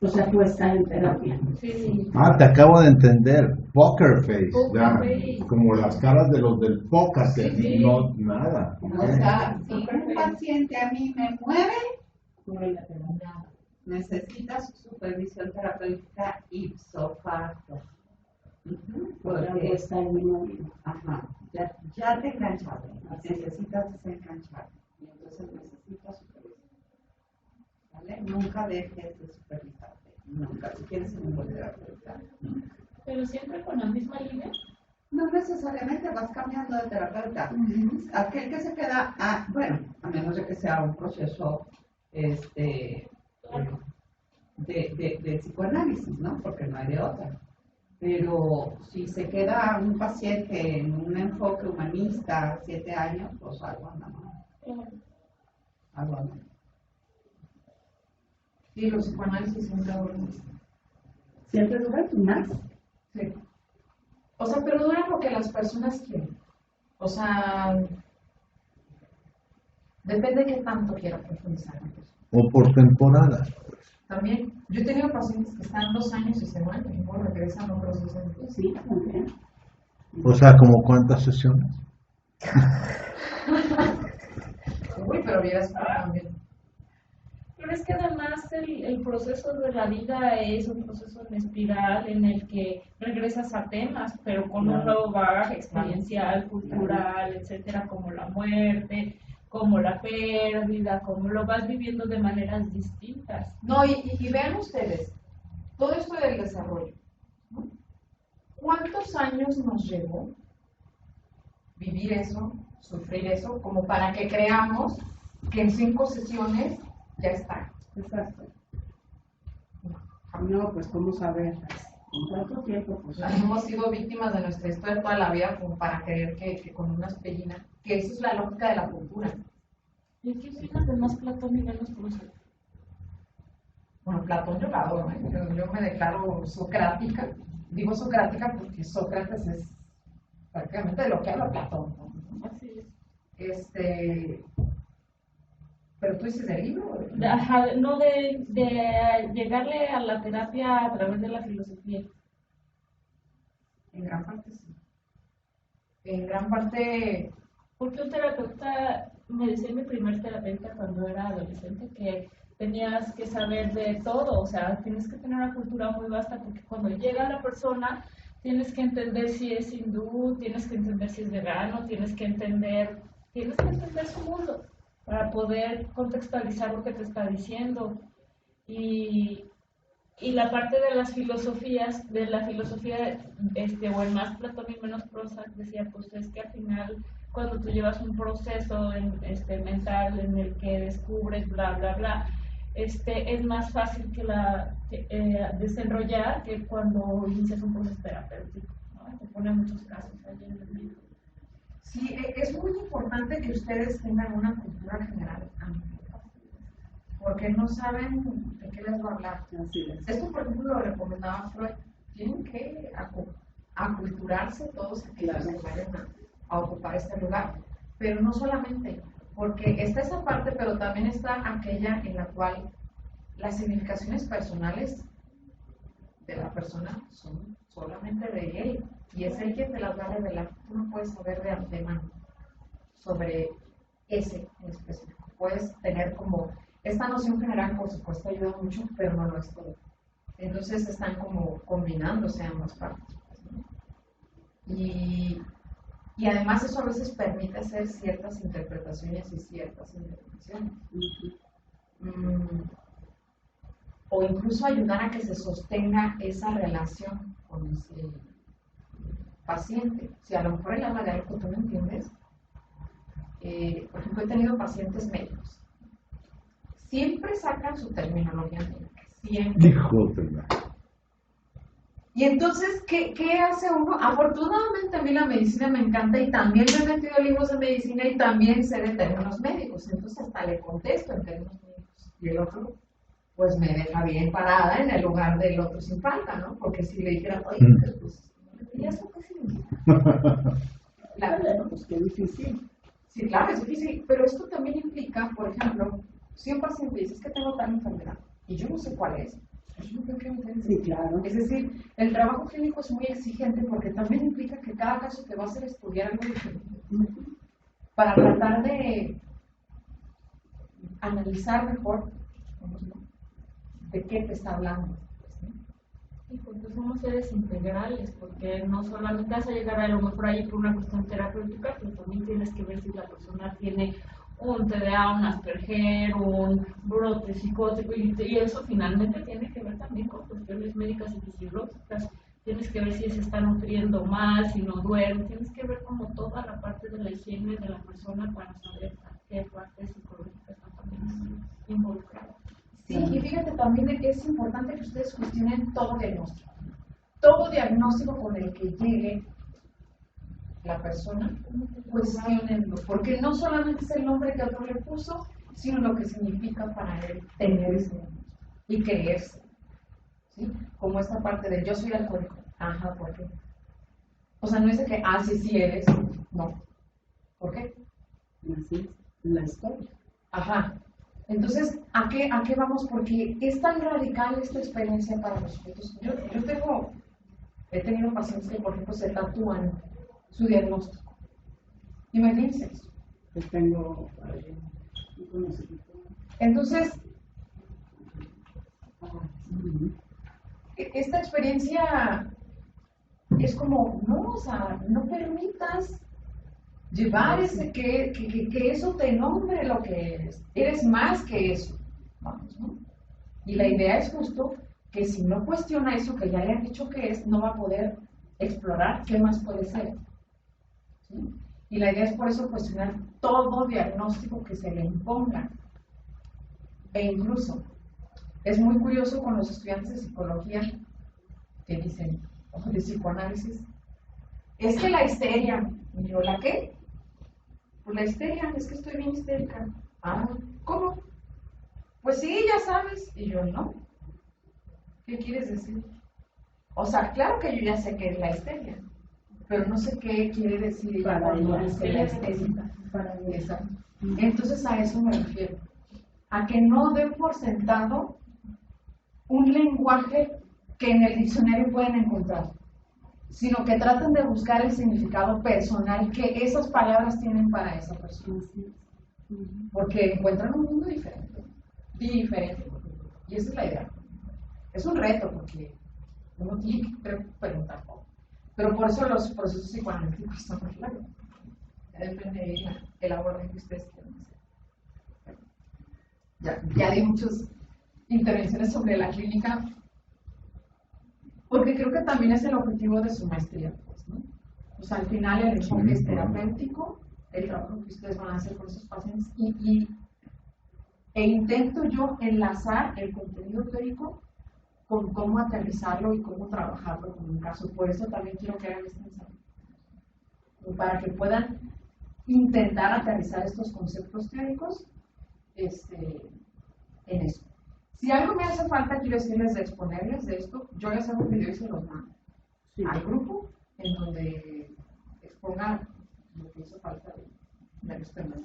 O sea, tú estás en terapia. Sí. Ah, te acabo de entender. Poker face. Poker Ya, face. como las caras de los del póker, que Sí. no, nada. O sea, si un paciente a mí me mueve, necesita su supervisión terapéutica ipso facto. Porque Porque está en mi novio. ajá, ya te enganchaste, necesitas desenganchar. Y entonces necesitas supervisión. ¿Vale? Nunca dejes de supervisarte. Nunca. Si quieres un buen terapeuta. Pero siempre con la misma línea. No necesariamente vas cambiando de terapeuta. Aquel que se queda, bueno, a menos de que sea un proceso de psicoanálisis, ¿no? Porque no hay de otra. Pero si se queda un paciente en un enfoque humanista 7 años, pues algo anda mal. Algo anda mal. Sí, los psicoanálisis siempre duran. ¿Siempre dura tu más? Sí. O sea, pero duran lo que las personas quieren. O sea, depende de qué tanto quiera profundizar en eso. O por temporada. También, yo he tenido pacientes que están 2 años y se van y luego regresan otros 2 años. Sí, muy bien. O sea, ¿como cuántas sesiones? Uy, pero vieras cómo también. Pero es que además el proceso de la vida es un proceso en espiral en el que regresas a temas, pero con un nuevo bagaje experiencial, cultural, etcétera, como la muerte, como la pérdida, como lo vas viviendo de maneras distintas. No, y vean ustedes, todo esto del desarrollo, ¿no? ¿Cuántos años nos llevó vivir eso, sufrir eso, como para que creamos que en 5 sesiones ya está? Exacto. No, pues, ¿cómo saber? ¿En cuánto tiempo? Pues, Hemos sido víctimas de nuestra historia toda la vida como para creer que con una aspirina, que esa es la lógica de la cultura. ¿Y qué opinas de más Platón y menos Proust? Bueno, Platón yo la adoro, ¿eh? Yo me declaro socrática. Digo socrática porque Sócrates es prácticamente de lo que habla Platón, ¿no? Así es. Pero tú dices del libro. Ajá, no de llegarle a la terapia a través de la filosofía. En gran parte sí. En gran parte, Porque un terapeuta, me decía mi primer terapeuta cuando era adolescente, que tenías que saber de todo, o sea, tienes que tener una cultura muy vasta, porque cuando llega la persona, tienes que entender si es hindú, tienes que entender si es vegano, tienes que entender su mundo para poder contextualizar lo que te está diciendo. Y la parte de las filosofías, de la filosofía, o en más Platón y menos Prozac, decía, pues es que al final, cuando tú llevas un proceso mental en el que descubres bla, bla, bla, es más fácil que desenrollar que cuando inicias un proceso terapéutico, ¿no? Te pone muchos casos ahí en el libro. Sí, es muy importante que ustedes tengan una cultura general amplia, porque no saben de qué les va a hablar. Así es. Esto, por ejemplo, lo recomendaba Freud. Tienen que aculturarse todos aquellos que vayan a ocupar este lugar. Pero no solamente, porque está esa parte, pero también está aquella en la cual las significaciones personales de la persona son solamente de él, y es él quien te las va a revelar. Tú no puedes saber de antemano sobre ese en específico. Puedes tener como esta noción general, por supuesto, ayuda mucho, pero no lo es todo. Entonces están como combinándose ambas partes, ¿no? Y además eso a veces permite hacer ciertas interpretaciones y ciertas interpretaciones. O incluso ayudar a que se sostenga esa relación con ese paciente. Si a lo mejor él habla de algo que tú no entiendes, por ejemplo, he tenido pacientes médicos. Siempre sacan su terminología médica, siempre. Hijo de la... Y entonces, ¿qué hace uno? Afortunadamente a mí la medicina me encanta y también me he metido libros de medicina y también sé de términos médicos. Entonces hasta le contesto en términos médicos. Y el otro, pues me deja bien parada en el lugar del otro sin falta, ¿no? Porque si le dijera, oye, pues, ¿y eso qué significa? Pues qué difícil. Sí, claro, es difícil, pero esto también implica, por ejemplo, si un paciente dice, es que tengo tal enfermedad y yo no sé cuál es, pues yo no creo que me entiendes. Sí, claro. Es decir, el trabajo clínico es muy exigente porque también implica que cada caso te va a hacer estudiar algo diferente para tratar de analizar mejor de qué te está hablando. Y porque somos seres integrales, porque no solamente vas a llegar a lo mejor ahí por una cuestión terapéutica, pero también tienes que ver si la persona tiene un TDA, un Asperger, un brote psicótico, y eso finalmente tiene que ver también con cuestiones médicas y fisiológicas. Tienes que ver si se está nutriendo mal, si no duerme, tienes que ver como toda la parte de la higiene de la persona para saber qué parte psicológica está también involucrada. Sí, y fíjate también de que es importante que ustedes cuestionen todo diagnóstico. Todo diagnóstico con el que llegue la persona, cuestionenlo, porque no solamente es el nombre que otro le puso, sino lo que significa para él tener ese nombre y creerse. ¿Sí? Como esta parte de yo soy alcohólico. Ajá, ¿por qué? O sea, no es de que, sí eres. No. ¿Por qué? Así es, la historia. Ajá. Entonces, ¿a qué vamos? Porque es tan radical esta experiencia para los sujetos. Yo he tenido pacientes que, por ejemplo, se tatúan su diagnóstico. Imagínense eso. Yo tengo un conocimiento. Entonces, esta experiencia es como, no, o sea, no permitas llevar ese que eso te nombre lo que eres. Eres más que eso. Vamos, ¿no? Y la idea es justo que si no cuestiona eso que ya le han dicho que es, no va a poder explorar qué más puede ser. ¿Sí? Y la idea es por eso cuestionar todo diagnóstico que se le imponga. E incluso, es muy curioso con los estudiantes de psicología que dicen, o de psicoanálisis, es que la histeria. Y yo, ¿la qué? Pues la histeria, es que estoy bien histérica. Ah, ¿cómo? Pues sí, ya sabes. Y yo, no. ¿Qué quieres decir? O sea, claro que yo ya sé qué es la histeria, pero no sé qué quiere decir ella cuando dice la histeria. Exacto. Entonces a eso me refiero. A que no den por sentado un lenguaje que en el diccionario pueden encontrar, sino que traten de buscar el significado personal que esas palabras tienen para esa persona. Porque encuentran un mundo diferente. Y esa es la idea. Es un reto porque uno tiene que preguntar poco. Pero por eso los procesos psicoanalíticos son más largos. Depende de el abordaje que ustedes quieran hacer. Ya di muchas intervenciones sobre la clínica, porque creo que también es el objetivo de su maestría, pues, ¿no? O sea, al final el enfoque es terapéutico, el trabajo que ustedes van a hacer con esos pacientes, e intento yo enlazar el contenido teórico con cómo aterrizarlo y cómo trabajarlo con un caso. Por eso también quiero que hagan este ensayo, para que puedan intentar aterrizar estos conceptos teóricos en eso. Si algo me hace falta, quiero decirles de exponerles de esto, yo les hago un video y se los mando al grupo, en donde expongan lo que hizo falta de los temas.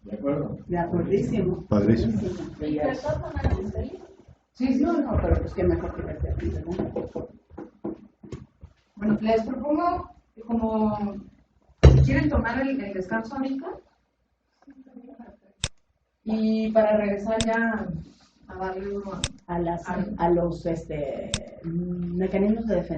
De acuerdo. De acuerdísimo. Padrísimo. Y perdón, no me gustaría. Sí, sí. No, pero pues que mejor que verte a ti, ¿verdad? Bueno, les propongo, como quieren tomar el descanso ahorita, y para regresar ya a darle uno A los mecanismos de defensa.